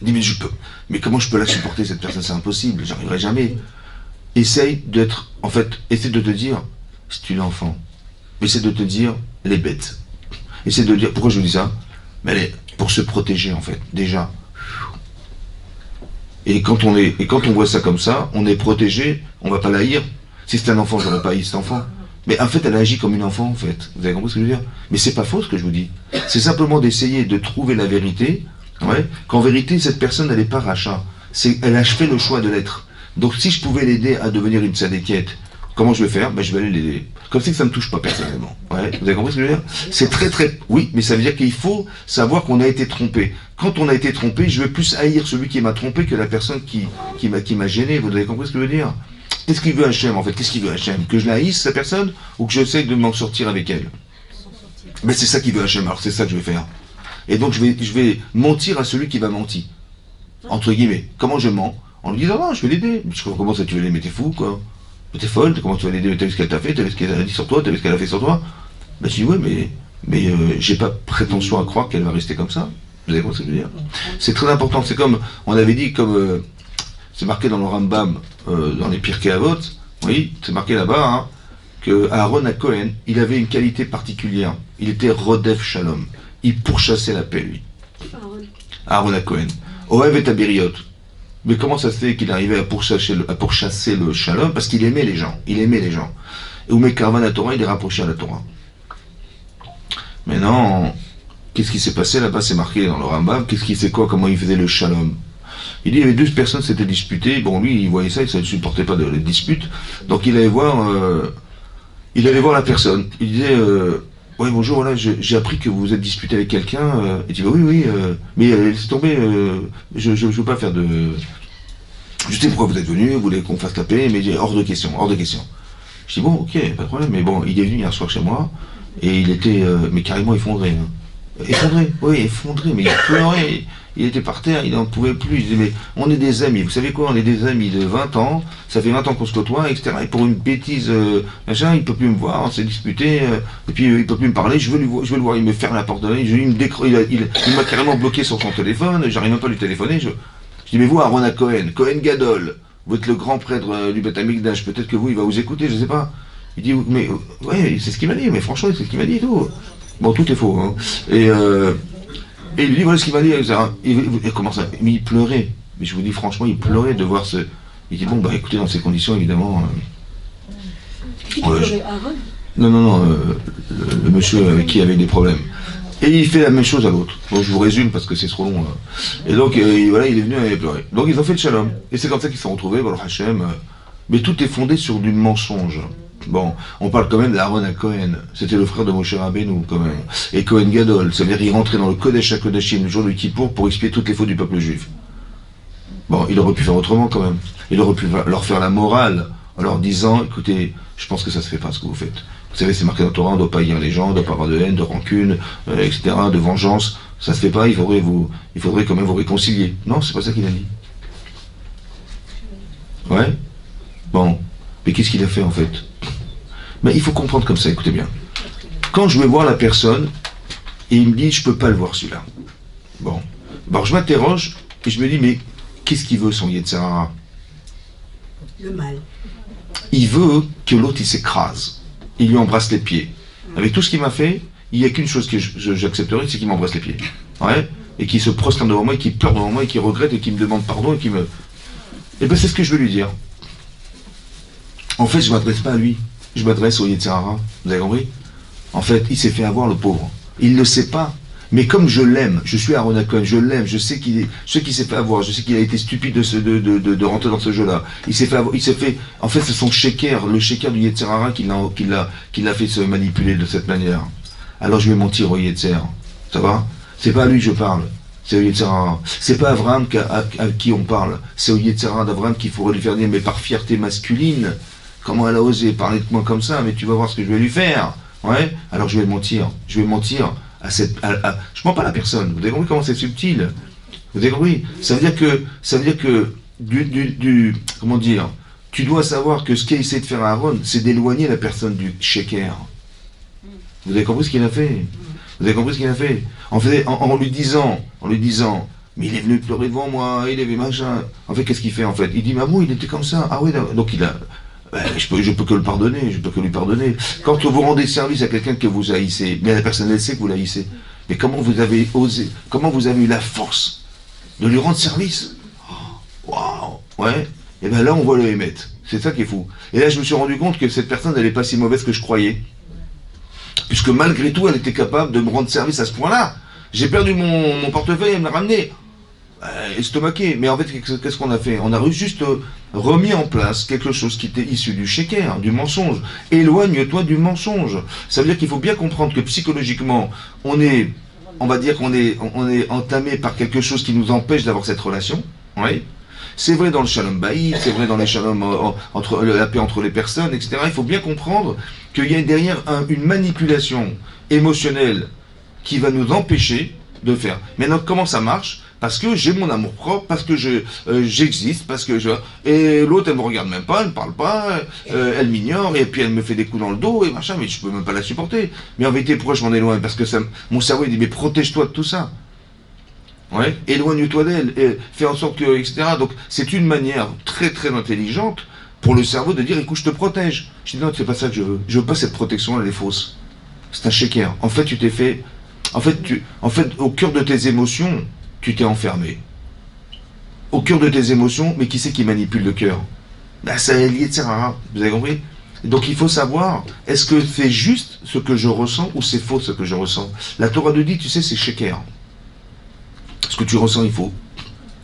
Il dit, mais comment je peux la supporter, cette personne? C'est impossible, j'arriverai jamais. Essaye de te dire, c'est une enfant. Essaye de te dire, elle est bête. Essaye de dire, pourquoi je vous dis ça? Mais elle est pour se protéger, en fait, déjà. Et quand on voit ça comme ça, on est protégé, on va pas la haïr. Si c'est un enfant, j'aurais pas haï cet enfant. Mais en fait, elle agit comme une enfant, en fait. Vous avez compris ce que je veux dire? Mais c'est pas faux ce que je vous dis. C'est simplement d'essayer de trouver la vérité, qu'en vérité, cette personne, elle n'est pas rachat. Elle a fait le choix de l'être. Donc si je pouvais l'aider à devenir une tzadékette, comment je vais faire? Je vais aller l'aider. Comme si ça ne me touche pas personnellement. Vous avez compris ce que je veux dire? C'est très... Oui, mais ça veut dire qu'il faut savoir qu'on a été trompé. Quand on a été trompé, je vais plus haïr celui qui m'a trompé que la personne qui m'a gêné. Vous avez compris ce que je veux dire? Qu'est-ce qu'il veut Hachem, en fait? Qu'est-ce qu'il veut Hachem? Que je la haïsse, cette personne? Ou que j'essaie de m'en sortir avec elle? Mais c'est ça qu'il veut Hachem, alors c'est ça que je vais faire. Et donc je vais mentir à celui qui va mentir. Entre guillemets. Comment je mens? En lui disant, non, je vais l'aider. Comment ça tu veux l'aider? Mais t'es fou, quoi. Mais t'es folle, comment tu vas l'aider? T'as vu ce qu'elle t'a fait? T'as vu ce qu'elle a dit sur toi? T'as vu ce qu'elle a fait sur toi? Je dis, ouais, mais j'ai pas prétention à croire qu'elle va rester comme ça. Vous avez compris ce que je veux dire? C'est très important. C'est comme, on avait dit, c'est marqué dans le Rambam, dans les Pirkei Avot, oui, c'est marqué là-bas, que Aaron à Cohen, il avait une qualité particulière. Il était Rodef Shalom. Il pourchassait la paix, lui. Aaron à Cohen. Oev et Abiriot. Mais comment ça se fait qu'il arrivait à pourchasser le Shalom? Parce qu'il aimait les gens. Il aimait les gens. Et Oumé Karvan à Torah, il est rapproché à la Torah. Maintenant, qu'est-ce qui s'est passé là-bas? C'est marqué dans le Rambam. Comment il faisait le Shalom? Il dit, il y avait 2 personnes qui s'étaient disputées. Bon, lui, il voyait ça, il ne supportait pas les disputes. Donc, il allait voir la personne. Il disait, ouais, bonjour, voilà, j'ai appris que vous vous êtes disputé avec quelqu'un. Il dit, bah, oui, mais laissez tomber, je veux pas faire de... Je sais pourquoi vous êtes venu, vous voulez qu'on fasse la paix, mais hors de question. Je dis, bon, ok, pas de problème, mais bon, il est venu hier soir chez moi, et il était, mais carrément effondré. Effondré, mais il pleurait. Il était par terre, il n'en pouvait plus. Il disait, mais on est des amis, vous savez quoi, on est des amis de 20 ans, ça fait 20 ans qu'on se côtoie, etc. Et pour une bêtise, machin, il ne peut plus me voir, on s'est disputé, et puis il ne peut plus me parler, je veux le voir, il me ferme la porte de l'œil, il m'a carrément bloqué sur son téléphone, j'arrive même pas à lui téléphoner. Je dis, mais vous, Aaron à Cohen Gadol, vous êtes le grand prêtre du Beth Amikdash, peut-être que vous, il va vous écouter, je sais pas. Il dit, mais, ouais, c'est ce qu'il m'a dit, mais franchement, c'est ce qu'il m'a dit et tout. Bon, tout est faux, hein. Et il lui dit, voilà ce qu'il m'a dit, etc. Et comment ça? Mais il pleurait. Mais je vous dis franchement, il pleurait de voir ce... Il dit, bon, bah écoutez, dans ces conditions, évidemment... Qui pleurait, Aaron? Non, le monsieur avec qui il avait des problèmes. Et il fait la même chose à l'autre. Bon, je vous résume parce que c'est trop long. Et donc, voilà, il est venu et il a pleuré. Donc, ils ont fait le shalom. Et c'est comme ça qu'ils se sont retrouvés, Baruch Hashem. Mais tout est fondé sur du mensonge. Bon, on parle quand même d'Aaron à Cohen. C'était le frère de Moshe Rabbeinu, quand même. Et Cohen Gadol, ça veut dire qu'il rentrait dans le Kodesh HaKodashim le jour du Kippour pour expier toutes les fautes du peuple juif. Bon, il aurait pu faire autrement, quand même. Il aurait pu leur faire la morale en leur disant, écoutez, je pense que ça se fait pas ce que vous faites. Vous savez, c'est marqué dans le Torah, on ne doit pas haïr les gens, on ne doit pas avoir de haine, de rancune, etc., de vengeance. Ça se fait pas, il faudrait quand même vous réconcilier. Non, c'est pas ça qu'il a dit. Ouais. Bon. Mais qu'est-ce qu'il a fait, en fait? Mais il faut comprendre comme ça, écoutez bien. quand je vais voir la personne, et il me dit, je peux pas le voir celui-là. Bon. Alors je m'interroge, et je me dis, mais qu'est-ce qu'il veut son Yetzer Hara? Le mal. Il veut que l'autre il s'écrase. Il lui embrasse les pieds. Avec tout ce qu'il m'a fait, il n'y a qu'une chose que j'accepterai, c'est qu'il m'embrasse les pieds. Ouais. Et qu'il se prosterne devant moi, et qu'il pleure devant moi, et qu'il regrette, et qu'il me demande pardon, et qu'il me... Eh bien, c'est ce que je veux lui dire. En fait, je ne m'adresse pas à lui. Je m'adresse au Yetzer Hara. Vous avez compris? En fait, il s'est fait avoir, le pauvre. Il ne le sait pas. Mais comme je l'aime, je suis Aaron Cohen, je l'aime, je sais qu'il s'est fait avoir, je sais qu'il a été stupide de rentrer dans ce jeu-là. Il s'est fait, en fait, c'est son shaker, le shaker du Yetzer Hara qui l'a fait se manipuler de cette manière. Alors je vais mentir au Yetzer. Ça va? C'est pas à lui que je parle. C'est au Yetzer Hara. C'est pas Abraham à qui on parle. C'est au Yetzer Hara d'Abraham qu'il faudrait lui faire dire, mais par fierté masculine, comment elle a osé parler de moi comme ça, mais tu vas voir ce que je vais lui faire. Ouais? Alors je vais mentir. Je vais mentir. Je ne mens pas la personne. Vous avez compris comment c'est subtil? Vous avez compris? Ça veut dire que comment dire, tu dois savoir que ce qu'il essaie de faire à Aaron, c'est d'éloigner la personne du shaker. Vous avez compris ce qu'il a fait? Vous avez compris ce qu'il a fait? En lui disant, mais il est venu pleurer devant moi, il avait machin. En fait, qu'est-ce qu'il fait en fait? Il dit, maman, il était comme ça. Ah oui, donc il a... je peux que le pardonner, je peux que lui pardonner. Quand vous rendez service à quelqu'un que vous haïssez, mais la personne elle sait que vous l'haïssez, mais comment vous avez osé, comment vous avez eu la force de lui rendre service? Waouh, ouais. Et bien là on voit le Hémet. C'est ça qui est fou. Et là je me suis rendu compte que cette personne elle n'est pas si mauvaise que je croyais, puisque malgré tout elle était capable de me rendre service à ce point-là. J'ai perdu mon portefeuille, elle me l'a ramené. Estomaqué. Mais en fait, qu'est-ce qu'on a fait? On a juste remis en place quelque chose qui était issu du shaker, du mensonge. Éloigne-toi du mensonge. Ça veut dire qu'il faut bien comprendre que psychologiquement, on va dire qu'on est entamé par quelque chose qui nous empêche d'avoir cette relation. Oui. C'est vrai dans le shalom baït, c'est vrai dans les shalom entre la paix entre les personnes, etc. Il faut bien comprendre qu'il y a derrière une manipulation émotionnelle qui va nous empêcher de faire. Maintenant, comment ça marche? Parce que j'ai mon amour propre, parce que j'existe, parce que et l'autre elle me regarde même pas, elle me parle pas, elle m'ignore, et puis elle me fait des coups dans le dos, et machin, mais je peux même pas la supporter. Mais en vérité, pourquoi je m'en éloigne? Parce que mon cerveau il dit, mais protège-toi de tout ça. Ouais, éloigne-toi d'elle, et fais en sorte que, etc. Donc, c'est une manière très très intelligente pour le cerveau de dire, écoute, je te protège. Je dis, non, c'est pas ça que je veux. Je veux pas cette protection, elle est fausse. C'est un shaker. En fait, tu t'es fait, en fait, au cœur de tes émotions, tu t'es enfermé. Au cœur de tes émotions, mais qui c'est qui manipule le cœur? Ben, c'est lié de Serara, vous avez compris? Donc il faut savoir, est-ce que c'est juste ce que je ressens ou c'est faux ce que je ressens? La Torah nous dit, tu sais, c'est shaker. Ce que tu ressens, il faut.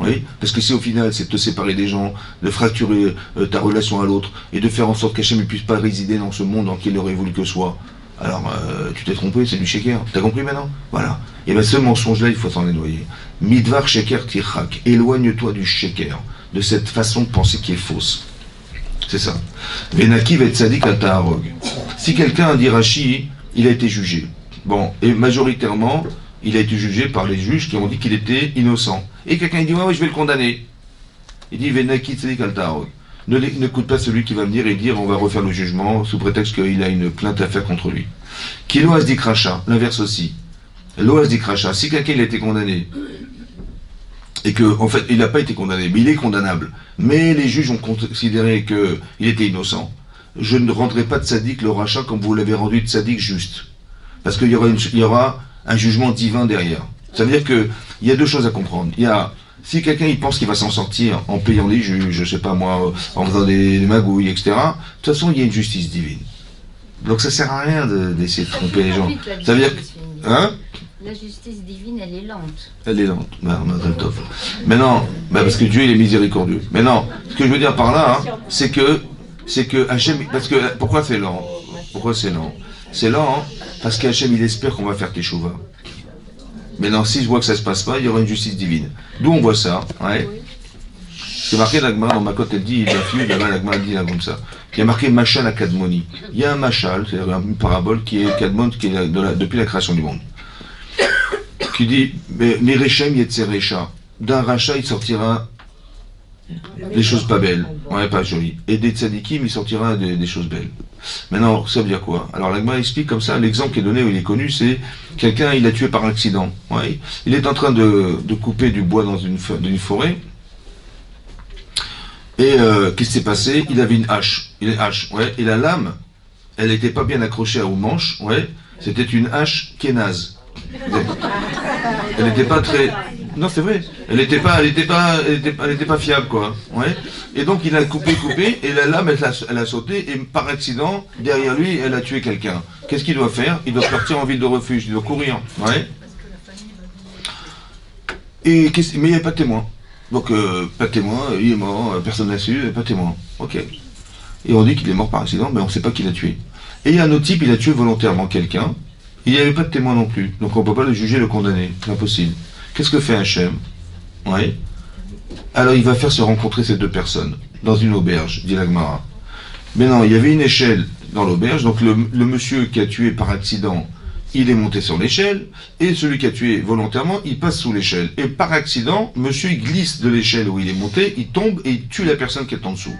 Oui, parce que si au final c'est de te séparer des gens, de fracturer ta relation à l'autre, et de faire en sorte qu'Hachem ne puisse pas résider dans ce monde dans lequel il aurait voulu que soit, alors tu t'es trompé, c'est du shaker. T'as compris maintenant? Voilà. Et bien ce mensonge-là, il faut s'en éloigner. Midvar shaker tirchak. Éloigne-toi du shaker, de cette façon de penser qui est fausse. C'est ça. Venaki va être sadique à Taharog. Si quelqu'un dit Rashi, il a été jugé. Bon, et majoritairement, il a été jugé par les juges qui ont dit qu'il était innocent. Et quelqu'un dit, ouais, je vais le condamner. Il dit, Venaki tzadik al Taharog. N'écoute pas celui qui va venir et dire, on va refaire le jugement, sous prétexte qu'il a une plainte à faire contre lui. Qui loas dit crachat, l'inverse aussi. Loas dit crachat, si quelqu'un il a été condamné, et que, en fait, il n'a pas été condamné, mais il est condamnable, mais les juges ont considéré qu'il était innocent, je ne rendrai pas de tzaddik le rachat comme vous l'avez rendu de tzaddik juste. Parce qu'il y aura un jugement divin derrière. Ça veut dire qu'il y a deux choses à comprendre. Il y a, si quelqu'un il pense qu'il va s'en sortir en payant les juges, je sais pas moi, en faisant des magouilles, etc., de toute façon, il y a une justice divine. Donc ça sert à rien d'essayer de tromper les gens. Ça veut dire que, hein? La justice divine, elle est lente. Elle est lente. Mais non, parce que Dieu il est miséricordieux. Mais non, ce que je veux dire par là, hein, c'est que Hachem, parce que pourquoi c'est lent? Pourquoi c'est lent? C'est lent, hein, parce qu'Hachem il espère qu'on va faire teshuva. Mais non, si je vois que ça se passe pas, il y aura une justice divine. D'où on voit ça, ouais. C'est marqué l'Agma, dans ma cote, elle dit, l'Agma dit là comme ça. Il y a marqué Machal à Kadmoni. Il y a un Machal, c'est-à-dire une parabole qui est Kadmon, qui est depuis la création du monde. Qui dit, mais Rechem Yetzer Recha. D'un rachat, il sortira des choses pas belles, ouais, pas jolies. Et des tzadikim, il sortira des choses belles. Maintenant, ça veut dire quoi? Alors l'Agma explique comme ça, l'exemple qui est donné où il est connu, c'est quelqu'un, il a tué par accident. Ouais. Il est en train de couper du bois dans une forêt. Et qu'est-ce qui s'est passé? Il avait une hache. Ouais. Et la lame, elle n'était pas bien accrochée au manche, ouais. C'était une hache kénaze. Elle n'était pas très... Non, c'est vrai. Elle n'était pas fiable, quoi. Ouais. Et donc, il a coupé, et la lame, elle a sauté, et par accident, derrière lui, elle a tué quelqu'un. Qu'est-ce qu'il doit faire? Il doit partir en ville de refuge, il doit courir. Ouais. Mais il n'y avait pas de témoin. Donc, pas de témoin, il est mort, personne n'a su, pas de témoin. Ok. Et on dit qu'il est mort par accident, mais on ne sait pas qui l'a tué. Et il y a un autre type, il a tué volontairement quelqu'un. Il n'y avait pas de témoin non plus. Donc, on ne peut pas le juger, le condamner. C'est impossible. Qu'est-ce que fait Hachem? Ouais. Alors il va faire se rencontrer ces deux personnes dans une auberge, dit la Gemara. Mais non, il y avait une échelle dans l'auberge, donc le monsieur qui a tué par accident, il est monté sur l'échelle, et celui qui a tué volontairement, il passe sous l'échelle. Et par accident, monsieur il glisse de l'échelle où il est monté, il tombe et il tue la personne qui est en dessous.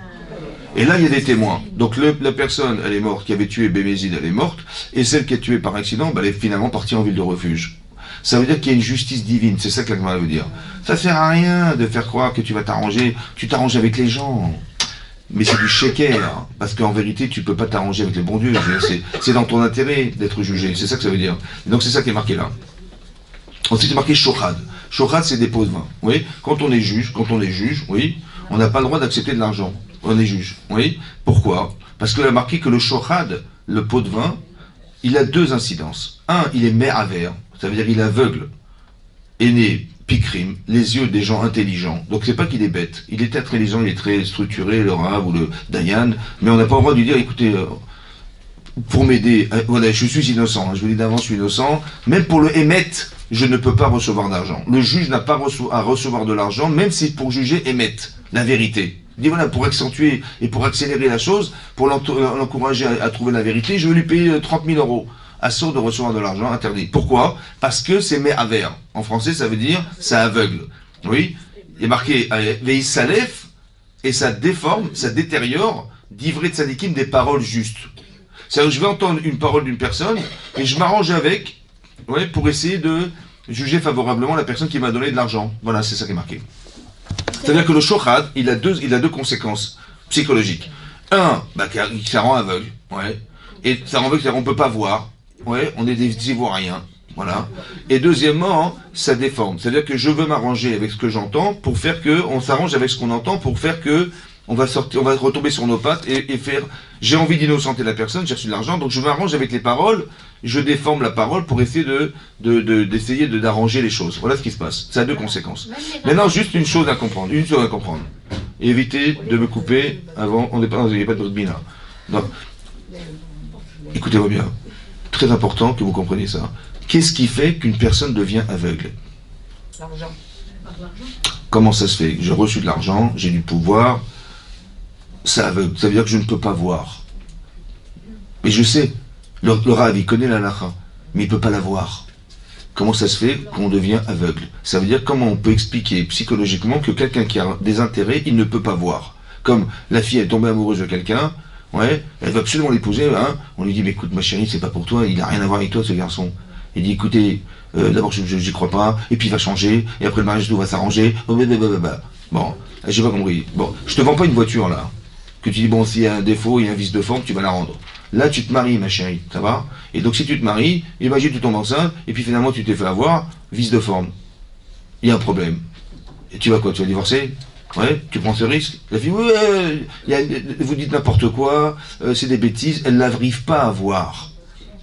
Et là, il y a des témoins. Donc la personne, elle est morte, qui avait tué Bémézid, elle est morte, et celle qui a tué par accident, elle est finalement partie en ville de refuge. Ça veut dire qu'il y a une justice divine, c'est ça que la Gemara veut dire. Ça sert à rien de faire croire que tu vas t'arranger, tu t'arranges avec les gens. Mais c'est du sheker, parce qu'en vérité, tu peux pas t'arranger avec les bons dieux. C'est dans ton intérêt d'être jugé, c'est ça que ça veut dire. Donc c'est ça qui est marqué là. Ensuite, c'est marqué shochad. Shochad, c'est des pots de vin. Oui, quand on est juge, oui, on n'a pas le droit d'accepter de l'argent. On est juge, oui. Pourquoi? Parce qu'il a marqué que le shochad, le pot de vin, il a deux incidences. Un, il est méhaver. Ça veut dire qu'il aveugle, aîné, pikrim, les yeux des gens intelligents. Donc c'est pas qu'il est bête, il est intelligent, il est très structuré, le Rav ou le Dayan, mais on n'a pas le droit de lui dire, écoutez, pour m'aider, voilà, je suis innocent, je vous dis d'avance, je suis innocent, même pour le émet, je ne peux pas recevoir d'argent. Le juge n'a pas à recevoir de l'argent, même si pour juger émet, la vérité. Il dit voilà, pour accentuer et pour accélérer la chose, pour l'encourager à trouver la vérité, je vais lui payer 30 000 euros. Assaut de recevoir de l'argent interdit. Pourquoi? Parce que c'est méhaver. En français, ça veut dire ça aveugle. Oui, il est marqué Veis Salef, et ça déforme, ça détériore d'ivrei tzadikim des paroles justes. C'est-à-dire que je vais entendre une parole d'une personne et je m'arrange avec, ouais, pour essayer de juger favorablement la personne qui m'a donné de l'argent. Voilà, c'est ça qui est marqué. C'est-à-dire que le shochad, il a deux conséquences psychologiques. Un, ça rend aveugle, ouais, et ça rend aveugle, c'est-à-dire qu'on ne peut pas voir. Ouais, on est des Ivoiriens, voilà. Et deuxièmement, ça déforme. C'est-à-dire que je veux m'arranger avec ce que j'entends pour faire que, on s'arrange avec ce qu'on entend pour faire que, on va retomber sur nos pattes et faire, j'ai envie d'innocenter la personne, j'ai reçu de l'argent, donc je m'arrange avec les paroles, je déforme la parole pour essayer d'essayer d'arranger les choses. Voilà ce qui se passe. Ça a deux conséquences. Maintenant, juste une chose à comprendre, Et évitez de me couper avant, il n'y a pas de rugby là. Non. Écoutez-moi bien. Très important que vous compreniez ça. Qu'est-ce qui fait qu'une personne devient aveugle? L'argent. Comment ça se fait? J'ai reçu de l'argent, j'ai du pouvoir, ça aveugle. Ça veut dire que je ne peux pas voir. Mais je sais, le Rav, il connaît la halakha, mais il ne peut pas la voir. Comment ça se fait qu'on devient aveugle? Ça veut dire comment on peut expliquer psychologiquement que quelqu'un qui a des intérêts, il ne peut pas voir. Comme la fille est tombée amoureuse de quelqu'un, ouais, elle veut absolument l'épouser, hein. On lui dit, mais écoute, ma chérie, c'est pas pour toi, il a rien à voir avec toi, ce garçon. Il dit, écoutez, d'abord, j'y crois pas, et puis il va changer, et après le mariage, tout va s'arranger. Bon, j'ai pas compris. Bon, je te vends pas une voiture, là. Que tu dis, bon, s'il y a un défaut, il y a un vice de forme, tu vas la rendre. Là, tu te maries, ma chérie, ça va? Et donc, si tu te maries, imagine, tu tombes enceinte, et puis finalement, tu t'es fait avoir, vice de forme. Il y a un problème. Et tu vas quoi? Tu vas divorcer? Ouais, tu prends ce risque. La fille, vous dites n'importe quoi, c'est des bêtises, elle n'arrive pas à voir,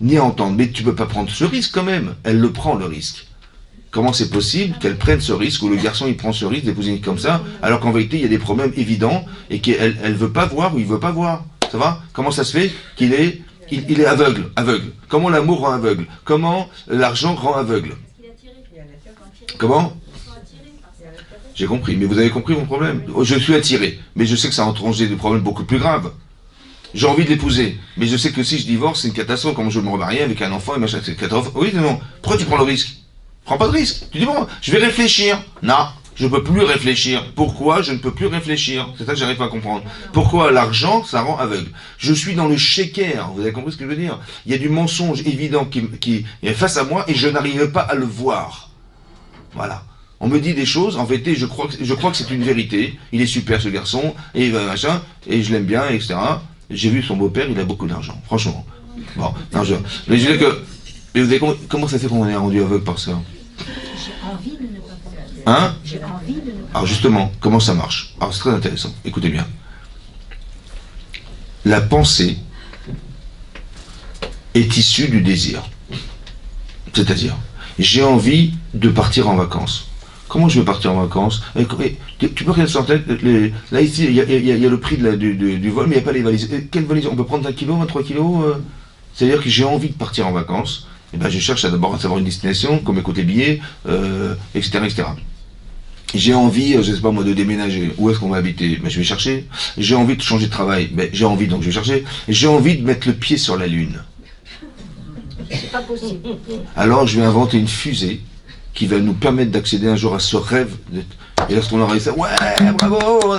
ni à entendre. Mais tu peux pas prendre ce risque quand même. Elle le prend, le risque. Comment c'est possible qu'elle prenne ce risque, ou le garçon il prend ce risque d'épouser comme ça, alors qu'en vérité il y a des problèmes évidents, et qu'elle veut pas voir ou il veut pas voir. Ça va? Comment ça se fait qu'il est, il est aveugle? Comment l'amour rend aveugle? Comment l'argent rend aveugle? Comment? J'ai compris, mais vous avez compris mon problème. Je suis attiré, mais je sais que ça engendre des problèmes beaucoup plus graves. J'ai envie de l'épouser, mais je sais que si je divorce, c'est une catastrophe, comme je vais me remarier avec un enfant et machin, c'est une catastrophe. Oui, non. Pourquoi tu prends le risque? Prends pas de risque. Tu dis bon, je vais réfléchir. Non, Je ne peux plus réfléchir. Pourquoi je ne peux plus réfléchir? C'est ça que j'arrive pas à comprendre. Pourquoi l'argent, ça rend aveugle? Je suis dans le shaker, vous avez compris ce que je veux dire? Il y a du mensonge évident qui est face à moi et je n'arrive pas à le voir. Voilà. On me dit des choses, en vérité, je crois que c'est une vérité. Il est super ce garçon, et machin, et je l'aime bien, etc. J'ai vu son beau-père, il a beaucoup d'argent, franchement. Bon, non, mais je veux dire que... Mais vous avez compris, comment ça fait qu'on est rendu aveugle par ça? J'ai envie de ne pas voir. Hein? J'ai envie de ne pas. Alors justement, comment ça marche? Alors c'est très intéressant, écoutez bien. La pensée est issue du désir. C'est-à-dire, j'ai envie de partir en vacances. Comment je vais partir en vacances? Tu peux regarder sur la tête, là ici, il y a le prix du vol, mais il n'y a pas les valises. Quelles valises? On peut prendre 1 kilo, 23 kilos C'est-à-dire que j'ai envie de partir en vacances. Et ben je cherche d'abord à savoir une destination, combien coûtent les billets, etc., etc. J'ai envie, je sais pas moi, de déménager. Où est-ce qu'on va habiter? Ben, je vais chercher. J'ai envie de changer de travail. Ben, j'ai envie, donc je vais chercher. J'ai envie de mettre le pied sur la Lune. C'est pas possible. Alors je vais inventer une fusée qui va nous permettre d'accéder un jour à ce rêve. Et lorsqu'on aura ça, ouais, bravo.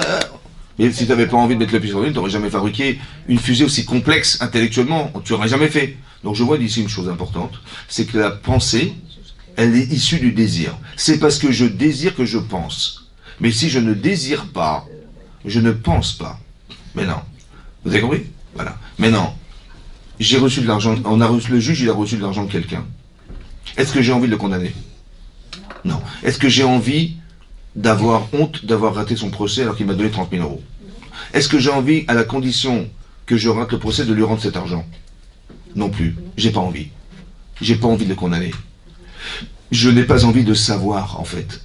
Mais si tu n'avais pas envie de mettre le pied sur la Lune, tu n'aurais jamais fabriqué une fusée aussi complexe intellectuellement. Tu n'aurais jamais fait. Donc je vois d'ici une chose importante, c'est que la pensée, elle est issue du désir. C'est parce que je désire que je pense. Mais si je ne désire pas, je ne pense pas. Mais non. Vous avez compris? Voilà. Mais non. J'ai reçu de l'argent, le juge, il a reçu de l'argent de quelqu'un. Est-ce que j'ai envie de le condamner? Non. Est-ce que j'ai envie d'avoir honte d'avoir raté son procès alors qu'il m'a donné 30 000 euros? Est-ce que j'ai envie, à la condition que je rate le procès, de lui rendre cet argent? Non plus. J'ai pas envie. J'ai pas envie de le condamner. Je n'ai pas envie de savoir, en fait.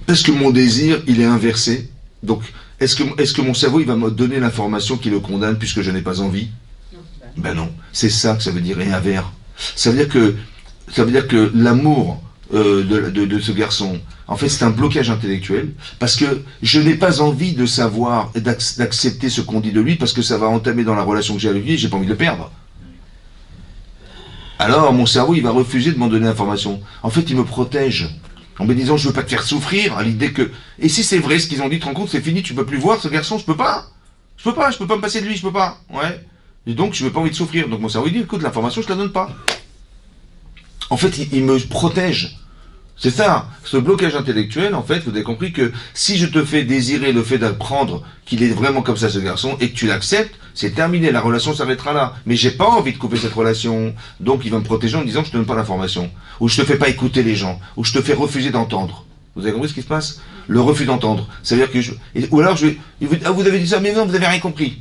Parce que mon désir, il est inversé. Donc, est-ce que mon cerveau, il va me donner l'information qui le condamne puisque je n'ai pas envie? Ben non. C'est ça que ça veut dire, et inverse. Ça veut dire que l'amour de ce garçon, en fait, c'est un blocage intellectuel, parce que je n'ai pas envie de savoir et d'accepter ce qu'on dit de lui, parce que ça va entamer dans la relation que j'ai avec lui, et j'ai pas envie de le perdre. Alors, mon cerveau, il va refuser de m'en donner l'information. En fait, il me protège, en me disant, je veux pas te faire souffrir, à l'idée que... Et si c'est vrai ce qu'ils ont dit, tu te rends compte, c'est fini, tu peux plus voir ce garçon, je peux pas me passer de lui, je peux pas, ouais. Et donc, je n'ai pas envie de souffrir. Donc mon cerveau, il dit, écoute, l'information, je te la donne pas. En fait, il me protège. C'est ça, ce blocage intellectuel, en fait, vous avez compris que si je te fais désirer le fait d'apprendre qu'il est vraiment comme ça, ce garçon, et que tu l'acceptes, c'est terminé, la relation s'arrêtera là. Mais j'ai pas envie de couper cette relation. Donc il va me protéger en me disant, je te donne pas l'information. Ou je te fais pas écouter les gens. Ou je te fais refuser d'entendre. Vous avez compris ce qui se passe? Le refus d'entendre. Ça veut dire que ou alors vous avez dit ça, mais non, vous avez rien compris.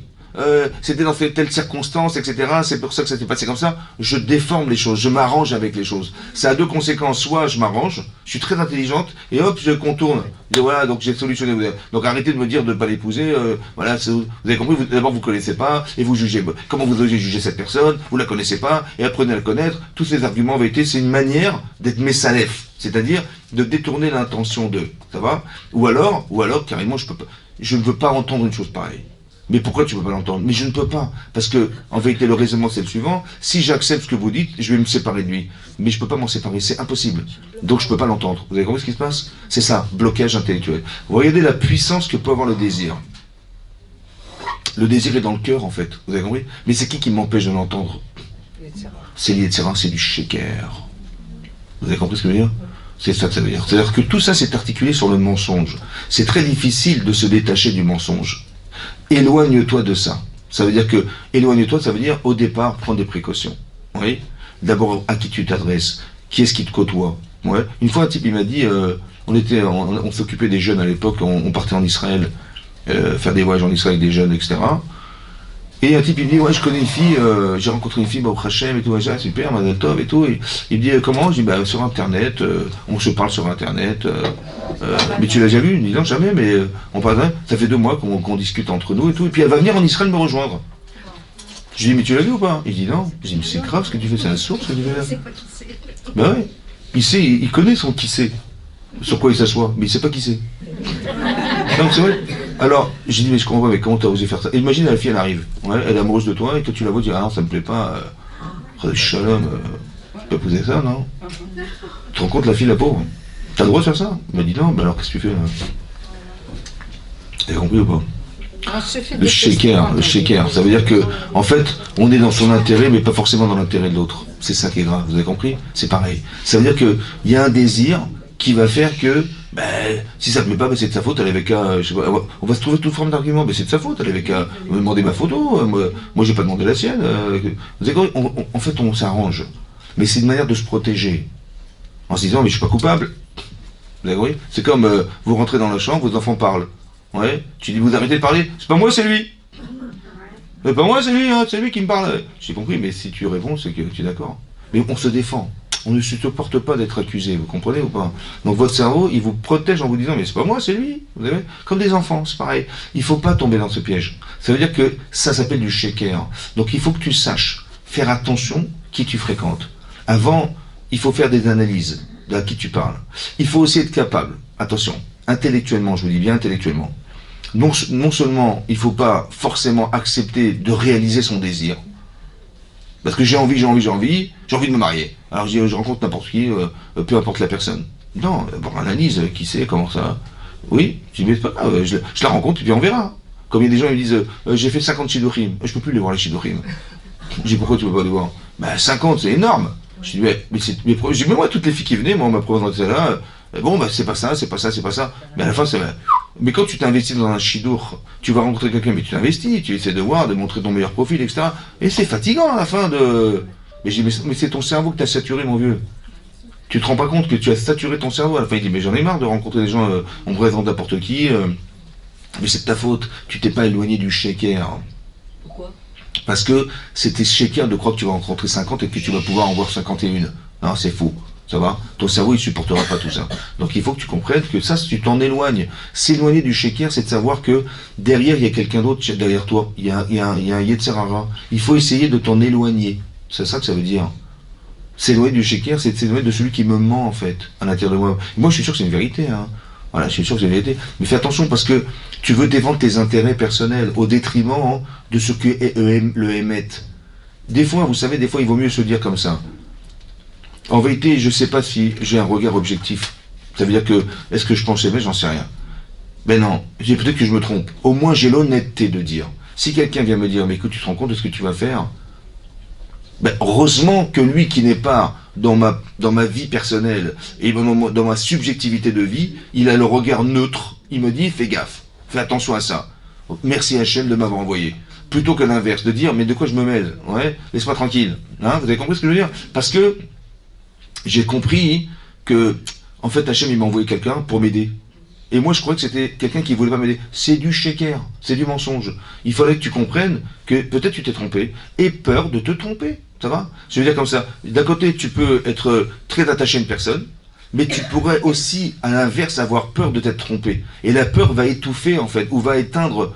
C'était dans telle circonstance, etc. C'est pour ça que ça s'est passé comme ça. Je déforme les choses, je m'arrange avec les choses. Ça a deux conséquences. Soit je m'arrange, je suis très intelligente, et hop, je contourne. Je dis, voilà, donc j'ai solutionné. Donc arrêtez de me dire de ne pas l'épouser. Voilà, vous avez compris, d'abord vous ne connaissez pas, et vous jugez. Comment vous osez juger cette personne? Vous ne la connaissez pas, et apprenez à la connaître. Tous ces arguments en vérité, c'est une manière d'être messalef, c'est-à-dire de détourner l'intention d'eux. Ça va? Ou alors, carrément, je ne veux pas entendre une chose pareille. Mais pourquoi tu ne peux pas l'entendre? Mais je ne peux pas. Parce que, en vérité, le raisonnement, c'est le suivant. Si j'accepte ce que vous dites, je vais me séparer de lui. Mais je ne peux pas m'en séparer. C'est impossible. Donc, je ne peux pas l'entendre. Vous avez compris ce qui se passe? C'est ça, blocage intellectuel. Vous regardez la puissance que peut avoir le désir. Le désir est dans le cœur, en fait. Vous avez compris? Mais c'est qui m'empêche de l'entendre? C'est l'Yetzira, c'est du shaker. Vous avez compris ce que je veux dire? C'est ça que ça veut dire. C'est-à-dire que tout ça, c'est articulé sur le mensonge. C'est très difficile de se détacher du mensonge. Éloigne-toi de ça. Ça veut dire que, éloigne-toi, ça veut dire, au départ, prends des précautions. Oui. D'abord, à qui tu t'adresses? Qui est-ce qui te côtoie? Ouais. Une fois, un type, il m'a dit, on s'occupait des jeunes à l'époque, on partait en Israël, faire des voyages en Israël avec des jeunes, etc. Et un type, il me dit, ouais, je connais une fille, j'ai rencontré une fille, au Hachem, et tout, ouais, super, Mazel Tov, et tout. Et il me dit, comment? Je dis, bah, sur Internet, on se parle sur Internet, mais tu l'as déjà vu? Il me dit, non, jamais, mais on parle, ça fait 2 mois qu'on discute entre nous, et tout. Et puis elle va venir en Israël me rejoindre. Je lui dis, mais tu l'as vu ou pas? Il dit, non. Je dis, mais c'est grave ce que tu fais, c'est un sourd ce que tu fais là. C'est pas qui c'est. Bah ouais. Il sait, il connaît son qui c'est. Sur quoi il s'assoit, mais il sait pas qui c'est. Donc c'est vrai. Alors, j'ai dit, mais je comprends pas, mais comment t'as osé faire ça? Et imagine, la fille, elle arrive, ouais, elle est amoureuse de toi, et toi tu la vois dire, ah non, ça me plaît pas, shalom, tu peux épouser ça, non? Tu te rends compte, la fille, la pauvre? T'as le droit de faire ça? Il m'a dit non, bah alors qu'est-ce que tu fais là? T'as compris ou pas? Le shaker, ça veut dire que, en fait, on est dans son intérêt, mais pas forcément dans l'intérêt de l'autre. C'est ça qui est grave, vous avez compris? C'est pareil. Ça veut dire qu'il y a un désir qui va faire que, ben, si ça te plaît pas, ben c'est de sa faute, elle avait qu'à, je sais pas, on va se trouver toute forme d'argument, ben c'est de sa faute, elle avait qu'à me demander ma photo, moi j'ai pas demandé la sienne. Vous avez compris? En fait, on s'arrange. Mais c'est une manière de se protéger. En se disant, mais je suis pas coupable. Vous avez compris? C'est comme, vous rentrez dans la chambre, vos enfants parlent. Ouais, tu dis, vous arrêtez de parler, c'est pas moi, c'est lui. C'est pas moi, c'est lui, hein, c'est lui qui me parle. J'ai compris, mais si tu réponds, c'est que tu es d'accord. Mais on se défend. On ne supporte pas d'être accusé, vous comprenez ou pas? Donc votre cerveau, il vous protège en vous disant, mais c'est pas moi, c'est lui. Vous avez? Comme des enfants, c'est pareil. Il faut pas tomber dans ce piège. Ça veut dire que ça s'appelle du shaker. Donc il faut que tu saches faire attention qui tu fréquentes. Avant, il faut faire des analyses de à qui tu parles. Il faut aussi être capable, attention, intellectuellement, je vous dis bien intellectuellement. Non seulement il ne faut pas forcément accepter de réaliser son désir, parce que j'ai envie de me marier. Alors je rencontre n'importe qui, peu importe la personne. Non, d'abord analyse, qui sait, comment ça. Oui, je dis mais c'est pas grave, je la rencontre et puis on verra. Comme il y a des gens qui me disent, j'ai fait 50 shidduchim, je peux plus les voir les shidduchim. Je dis pourquoi tu peux pas les voir? Ben 50 c'est énorme. Je dis mais moi toutes les filles qui venaient, moi on m'a présenté ça là, bon bah c'est pas ça. Mais à la fin c'est mais quand tu t'investis dans un shidur, tu vas rencontrer quelqu'un, mais tu t'investis, tu essaies de voir, de montrer ton meilleur profil, etc. Et c'est fatigant à la fin de. Mais je dis mais c'est ton cerveau que t'as saturé, mon vieux. Tu te rends pas compte que tu as saturé ton cerveau. À la fin il dit mais j'en ai marre de rencontrer des gens, on me présente n'importe qui. Mais c'est de ta faute. Tu t'es pas éloigné du shaker. Pourquoi? Parce que c'était shaker de croire que tu vas en rencontrer 50 et que tu vas pouvoir en voir 51. Non, c'est faux. Ça va? Ton cerveau, il supportera pas tout ça. Donc il faut que tu comprennes que ça, si tu t'en éloignes, s'éloigner du shaker, c'est de savoir que derrière, il y a quelqu'un d'autre derrière toi. Il y a un Yetzer Hara. Il faut essayer de t'en éloigner. C'est ça que ça veut dire. S'éloigner du shaker, c'est de s'éloigner de celui qui me ment, en fait, à l'intérieur de moi. Moi, je suis sûr que c'est une vérité, hein. Voilà, je suis sûr que c'est une vérité. Mais fais attention parce que tu veux défendre tes intérêts personnels au détriment de ce que le émet. Des fois, vous savez, des fois, il vaut mieux se dire comme ça. En vérité, je ne sais pas si j'ai un regard objectif. Ça veut dire que, est-ce que je pense aimer, j'en sais rien. Ben non, peut-être que je me trompe. Au moins, j'ai l'honnêteté de dire. Si quelqu'un vient me dire, mais écoute, tu te rends compte de ce que tu vas faire? Ben, heureusement que lui qui n'est pas dans ma vie personnelle et dans ma subjectivité de vie, il a le regard neutre. Il me dit, fais gaffe, fais attention à ça. Merci Hachem de m'avoir envoyé. Plutôt que l'inverse, de dire, mais de quoi je me mêle? Ouais, laisse-moi tranquille. Hein, vous avez compris ce que je veux dire? Parce que j'ai compris que, en fait, Hachem, il m'a envoyé quelqu'un pour m'aider. Et moi, je croyais que c'était quelqu'un qui voulait pas m'aider. C'est du shaker, c'est du mensonge. Il fallait que tu comprennes que peut-être tu t'es trompé, et peur de te tromper. Ça va? Je veux dire comme ça. D'un côté, tu peux être très attaché à une personne, mais tu pourrais aussi, à l'inverse, avoir peur de t'être trompé. Et la peur va étouffer, en fait, ou va éteindre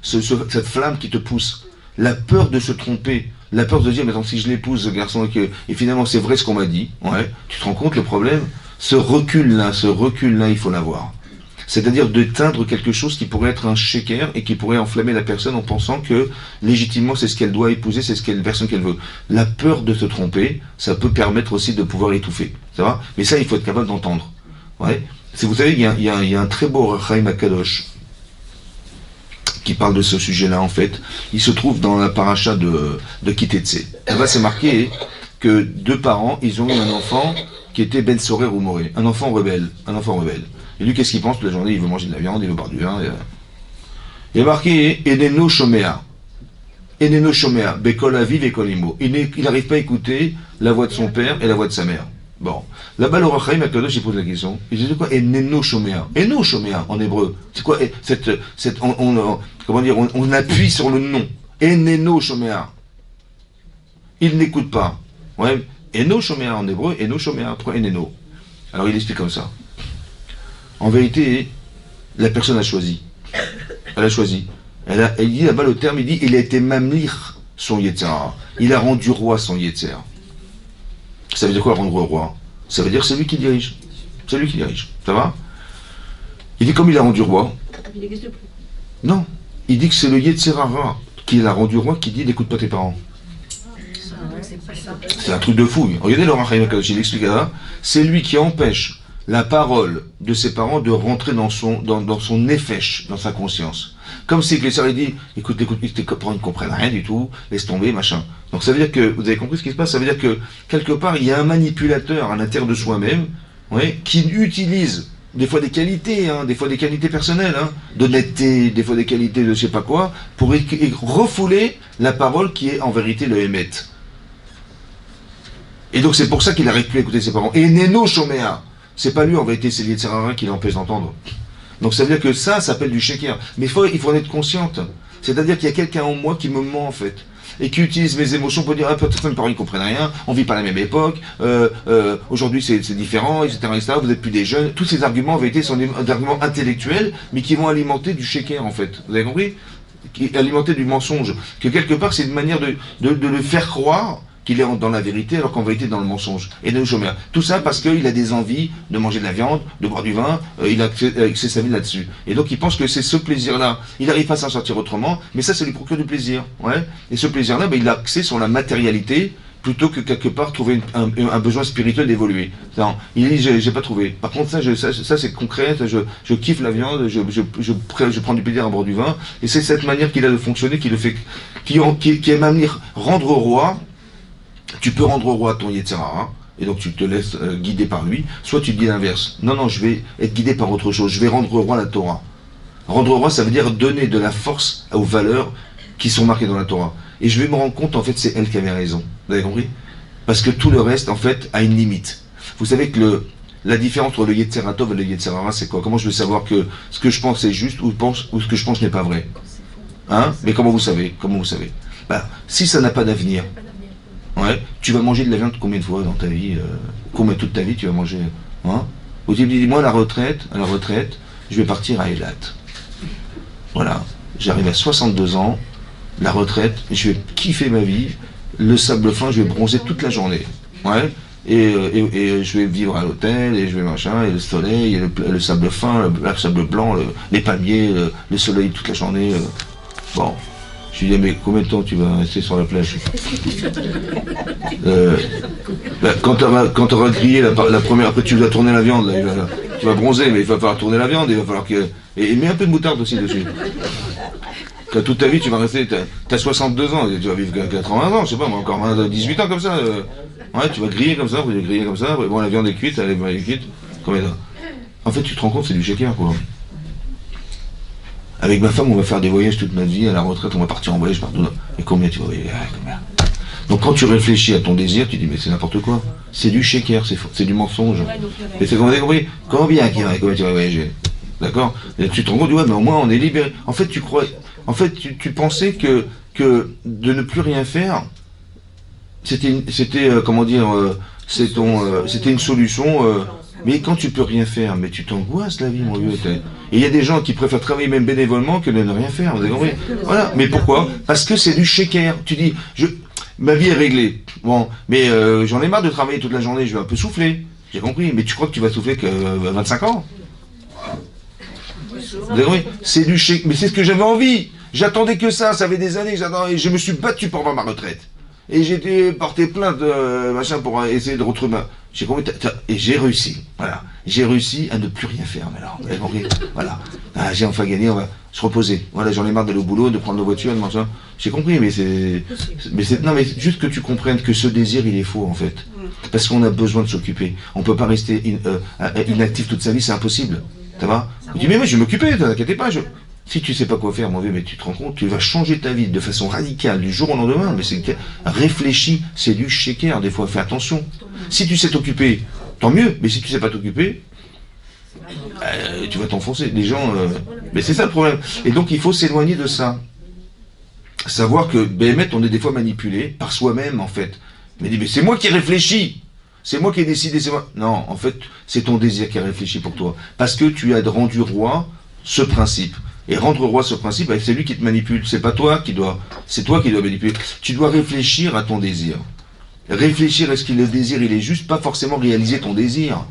cette flamme qui te pousse. La peur de se tromper. La peur de dire, mais attends, si je l'épouse, ce garçon, et finalement c'est vrai ce qu'on m'a dit, ouais, tu te rends compte le problème? Ce recul-là, il faut l'avoir. C'est-à-dire d'éteindre quelque chose qui pourrait être un shaker et qui pourrait enflammer la personne en pensant que, légitimement, c'est ce qu'elle doit épouser, c'est la personne qu'elle veut. La peur de se tromper, ça peut permettre aussi de pouvoir l'étouffer. Ça va? Mais ça, il faut être capable d'entendre. Ouais. Vous savez, il y a un très beau Chaim Akadosh qui parle de ce sujet-là, en fait. Il se trouve dans la paracha de Kitetse. Là-bas, c'est marqué que deux parents, ils ont eu un enfant qui était Ben Sorer ou Moré. Un enfant rebelle. Et lui, qu'est-ce qu'il pense toute la journée? Il veut manger de la viande, il veut boire du vin. Il est marqué Eneno Shomea. Eneno Shomea. Bekol Aviv et Kolimo. Il n'arrive pas à écouter la voix de son père et la voix de sa mère. Bon. Là-bas, le Rachaim Akadosh, il pose la question. Il dit quoi? Eneno Shomea. Eno Shomea, en hébreu. C'est quoi? Comment dire? On appuie sur le nom. Eneno Shomea. Il n'écoute pas. Ouais. Eno Shomea en hébreu. Eno Shomea. Pourquoi Eneno? Alors, il explique comme ça. En vérité, la personne a choisi. Elle a choisi. Elle dit là-bas le terme, il dit, il a été mamlich son Yetzer Hara. Il a rendu roi son Yetzer. Ça veut dire quoi, rendre roi? Ça veut dire c'est lui qui dirige. C'est lui qui dirige. Ça va? Il dit comme il a rendu roi. Il n'existe plus. Non. Il dit que c'est le Yetzer Hara qui l'a rendu roi qui dit n'écoute pas tes parents. C'est un truc de fou. Regardez le Rachaim Akadosh, il explique là. C'est lui qui empêche la parole de ses parents de rentrer dans son nefesh, dans sa conscience. Comme si les sœurs dit, écoute, tes parents ne comprennent rien du tout, laisse tomber, machin. Donc ça veut dire que, vous avez compris ce qui se passe, ça veut dire que, quelque part, il y a un manipulateur à l'intérieur de soi-même, ouais, qui utilise des fois des qualités, hein, des fois des qualités personnelles, hein, d'honnêteté, des fois des qualités de je sais pas quoi, pour refouler la parole qui est en vérité le émet. Et donc c'est pour ça qu'il n'arrive plus à écouter ses parents. Et Neno Shomea, c'est pas lui en vérité, c'est l'Yetzirara qui l'empêche d'entendre. Donc ça veut dire que ça s'appelle du sheker. Mais il faut en être consciente. C'est-à-dire qu'il y a quelqu'un en moi qui me ment en fait. Et qui utilise mes émotions pour dire, ah, peut-être mes parents ne comprennent rien, on vit pas à la même époque, aujourd'hui c'est différent, etc., etc., vous n'êtes plus des jeunes. Tous ces arguments en vérité sont des arguments intellectuels, mais qui vont alimenter du sheker en fait. Vous avez compris? Qui alimenter du mensonge. Que quelque part c'est une manière de le faire croire qu'il est dans la vérité alors qu'en vérité dans le mensonge. Et de chômeur. Tout ça parce qu'il a des envies de manger de la viande, de boire du vin, il a axé sa vie là-dessus. Et donc il pense que c'est ce plaisir-là. Il n'arrive pas à s'en sortir autrement, mais ça lui procure du plaisir. Ouais. Et ce plaisir-là, il a axé sur la matérialité plutôt que quelque part trouver un besoin spirituel d'évoluer. Non, il dit j'ai pas trouvé. Par contre ça c'est concret, je kiffe la viande, je prends du plaisir à boire du vin, et c'est cette manière qu'il a de fonctionner qui le fait, qui aime venir rendre au roi. Tu peux rendre au roi ton Yetzirara, et donc tu te laisses guider par lui, soit tu dis l'inverse. Non, je vais être guidé par autre chose, je vais rendre au roi la Torah. Rendre au roi, ça veut dire donner de la force aux valeurs qui sont marquées dans la Torah. Et je vais me rendre compte, en fait, c'est elle qui avait raison. Vous avez compris? Parce que tout le reste, en fait, a une limite. Vous savez que la différence entre le Yetziratov et le Yetzirara, c'est quoi? Comment je vais savoir que ce que je pense est juste ou ce que je pense n'est pas vrai? Hein? Mais comment vous savez? Si ça n'a pas d'avenir, ouais, tu vas manger de la viande combien de fois dans ta vie? Combien toute ta vie tu vas manger? Hein? Vous dites, dis-moi, à la retraite, je vais partir à Eilat. Voilà, j'arrive à 62 ans, la retraite, je vais kiffer ma vie, le sable fin, je vais bronzer toute la journée. Ouais, et je vais vivre à l'hôtel, et je vais machin, et le soleil, et le sable fin, le sable blanc, les palmiers, le soleil toute la journée. Bon. Je lui dis, mais combien de temps tu vas rester sur la plage? Quand tu auras grillé la première, après tu vas tourner la viande, là, tu vas bronzer, mais il va falloir tourner la viande, il va falloir que... Et mets un peu de moutarde aussi dessus. Quand toute ta vie, tu vas rester, t'as 62 ans, tu vas vivre 80 ans, je sais pas, moi encore 18 ans comme ça. Ouais, tu vas griller comme ça, bon la viande est cuite, elle est cuite, combien de temps? En fait, tu te rends compte, c'est du shaker, quoi. Avec ma femme, on va faire des voyages toute notre vie, à la retraite, on va partir en voyage partout. Et combien tu vas voyager? Combien? Donc quand tu réfléchis à ton désir, tu dis, mais c'est n'importe quoi. C'est du shaker, c'est du mensonge. Et c'est comme vous avez compris, combien tu vas voyager? D'accord? Et tu te rends compte, ouais, mais au moins on est libéré. En fait, tu pensais que de ne plus rien faire, c'était une solution. Mais quand tu peux rien faire, mais tu t'angoisses la vie, mon vieux. Et il y a des gens qui préfèrent travailler même bénévolement que de ne rien faire. Vous avez compris? Voilà. Mais pourquoi? Parce que c'est du shaker. Tu dis, ma vie est réglée. Bon, mais j'en ai marre de travailler toute la journée. Je vais un peu souffler. J'ai compris. Mais tu crois que tu vas souffler que 25 ans? Vous avez compris? C'est du shaker. Mais c'est ce que j'avais envie. J'attendais que ça. Ça fait des années que j'attendais. Et je me suis battu pour avoir ma retraite. Et j'ai été porté plainte, machin, pour essayer de retrouver et j'ai réussi. Voilà. J'ai réussi à ne plus rien faire, mais alors, vous avez compris? Voilà. Ah, j'ai enfin gagné, on va se reposer. Voilà, j'en ai marre d'aller au boulot, de prendre la voiture, de machin. J'ai compris, mais non, mais juste que tu comprennes que ce désir, il est faux, en fait. Parce qu'on a besoin de s'occuper. On peut pas rester inactif toute sa vie, c'est impossible. Ça va? Tu dis, mais moi, je vais m'occuper, ne t'inquiète pas, Si tu sais pas quoi faire, mon vieux, mais tu te rends compte, tu vas changer ta vie de façon radicale du jour au lendemain. Mais réfléchis, c'est du shaker, des fois, fais attention. Si tu sais t'occuper, tant mieux, mais si tu sais pas t'occuper, tu vas t'enfoncer. Les gens, mais c'est ça le problème. Et donc il faut s'éloigner de ça. Savoir que, on est des fois manipulé par soi-même, en fait. Mais c'est moi qui réfléchis. C'est moi qui ai décidé, c'est moi. Non, en fait, c'est ton désir qui a réfléchi pour toi. Parce que tu as rendu roi ce principe. Et rendre roi ce principe, c'est lui qui te manipule. C'est pas toi c'est toi qui dois manipuler. Tu dois réfléchir à ton désir. Réfléchir, est-ce que le désir, il est juste, pas forcément réaliser ton désir.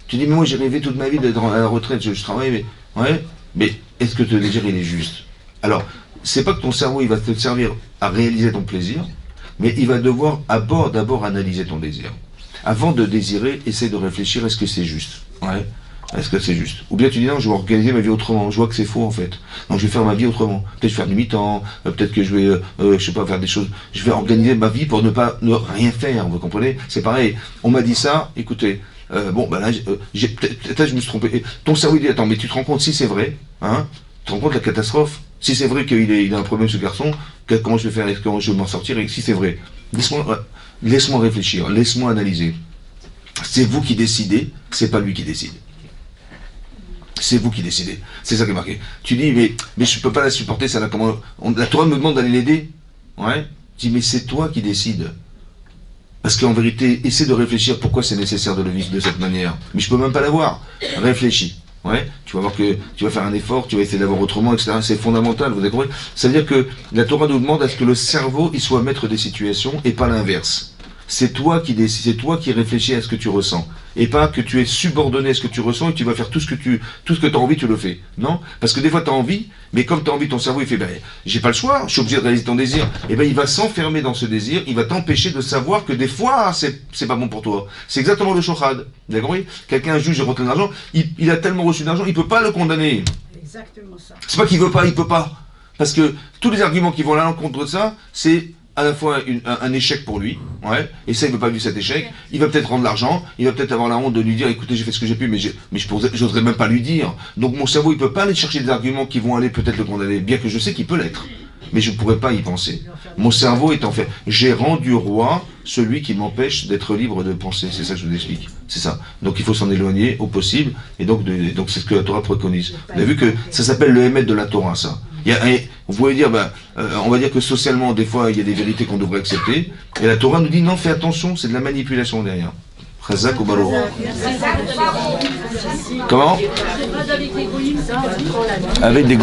Tu dis, mais moi j'ai rêvé toute ma vie d'être à la retraite, je travaille, mais... Ouais, mais est-ce que ton désir, il est juste? Alors, c'est pas que ton cerveau, il va te servir à réaliser ton plaisir, mais il va devoir d'abord analyser ton désir. avant de désirer, essaie de réfléchir, est-ce que c'est juste? Ouais. Est-ce que c'est juste? Ou bien tu dis non, je vais organiser ma vie autrement. Je vois que c'est faux en fait. Donc je vais faire ma vie autrement. Peut-être faire du mi-temps, peut-être que je vais, je sais pas, faire des choses. Je vais organiser ma vie pour ne rien faire. Vous comprenez? C'est pareil. On m'a dit ça. Écoutez, bon, ben là, peut-être je me suis trompé. Et ton cerveau il dit attends, mais tu te rends compte si c'est vrai, hein? Tu te rends compte de la catastrophe? Si c'est vrai qu'il a un problème ce garçon, comment je vais faire? Comment je vais m'en sortir? Et si c'est vrai, laisse-moi réfléchir, laisse-moi analyser. C'est vous qui décidez, c'est pas lui qui décide. C'est vous qui décidez. C'est ça qui est marqué. Tu dis, mais je peux pas la supporter, ça là, comment. La Torah me demande d'aller l'aider. Ouais. Tu dis, mais c'est toi qui décides. Parce qu'en vérité, essaie de réfléchir pourquoi c'est nécessaire de le vivre de cette manière. Mais je peux même pas l'avoir. Réfléchis. Ouais. Tu vas voir que tu vas faire un effort, tu vas essayer d'avoir autrement, etc. C'est fondamental, vous avez compris? Ça veut dire que la Torah nous demande à ce que le cerveau, il soit maître des situations et pas l'inverse. C'est toi qui décides, c'est toi qui réfléchis à ce que tu ressens. Et pas que tu es subordonné à ce que tu ressens et tu vas faire tout ce que tu as envie, tu le fais. Non? Parce que des fois tu as envie, mais comme tu as envie, ton cerveau il fait, j'ai pas le choix, je suis obligé de réaliser ton désir. Et il va s'enfermer dans ce désir, il va t'empêcher de savoir que des fois, c'est pas bon pour toi. C'est exactement le shochad. Vous avez compris? Quelqu'un juge et rentre de l'argent, il a tellement reçu d'argent, il peut pas le condamner. Exactement ça. C'est pas qu'il veut pas, il peut pas. Parce que tous les arguments qui vont à l'encontre de ça, c'est à la fois un échec pour lui, ouais, et ça il veut pas vivre cet échec, il va peut-être rendre l'argent, il va peut-être avoir la honte de lui dire écoutez j'ai fait ce que j'ai pu mais j'oserais même pas lui dire, donc mon cerveau il peut pas aller chercher des arguments qui vont aller peut-être le condamner, bien que je sais qu'il peut l'être, mais je ne pourrais pas y penser. Mon cerveau est en fait, j'ai rendu roi celui qui m'empêche d'être libre de penser, c'est ça que je vous explique, c'est ça, donc il faut s'en éloigner au possible, et donc c'est ce que la Torah préconise. Vous avez vu que ça s'appelle le émet de la Torah ça. Vous pouvez dire, on va dire que socialement, des fois, il y a des vérités qu'on devrait accepter. Et la Torah nous dit, non, fais attention, c'est de la manipulation derrière. Chazak ou Baruch. Comment? Avec des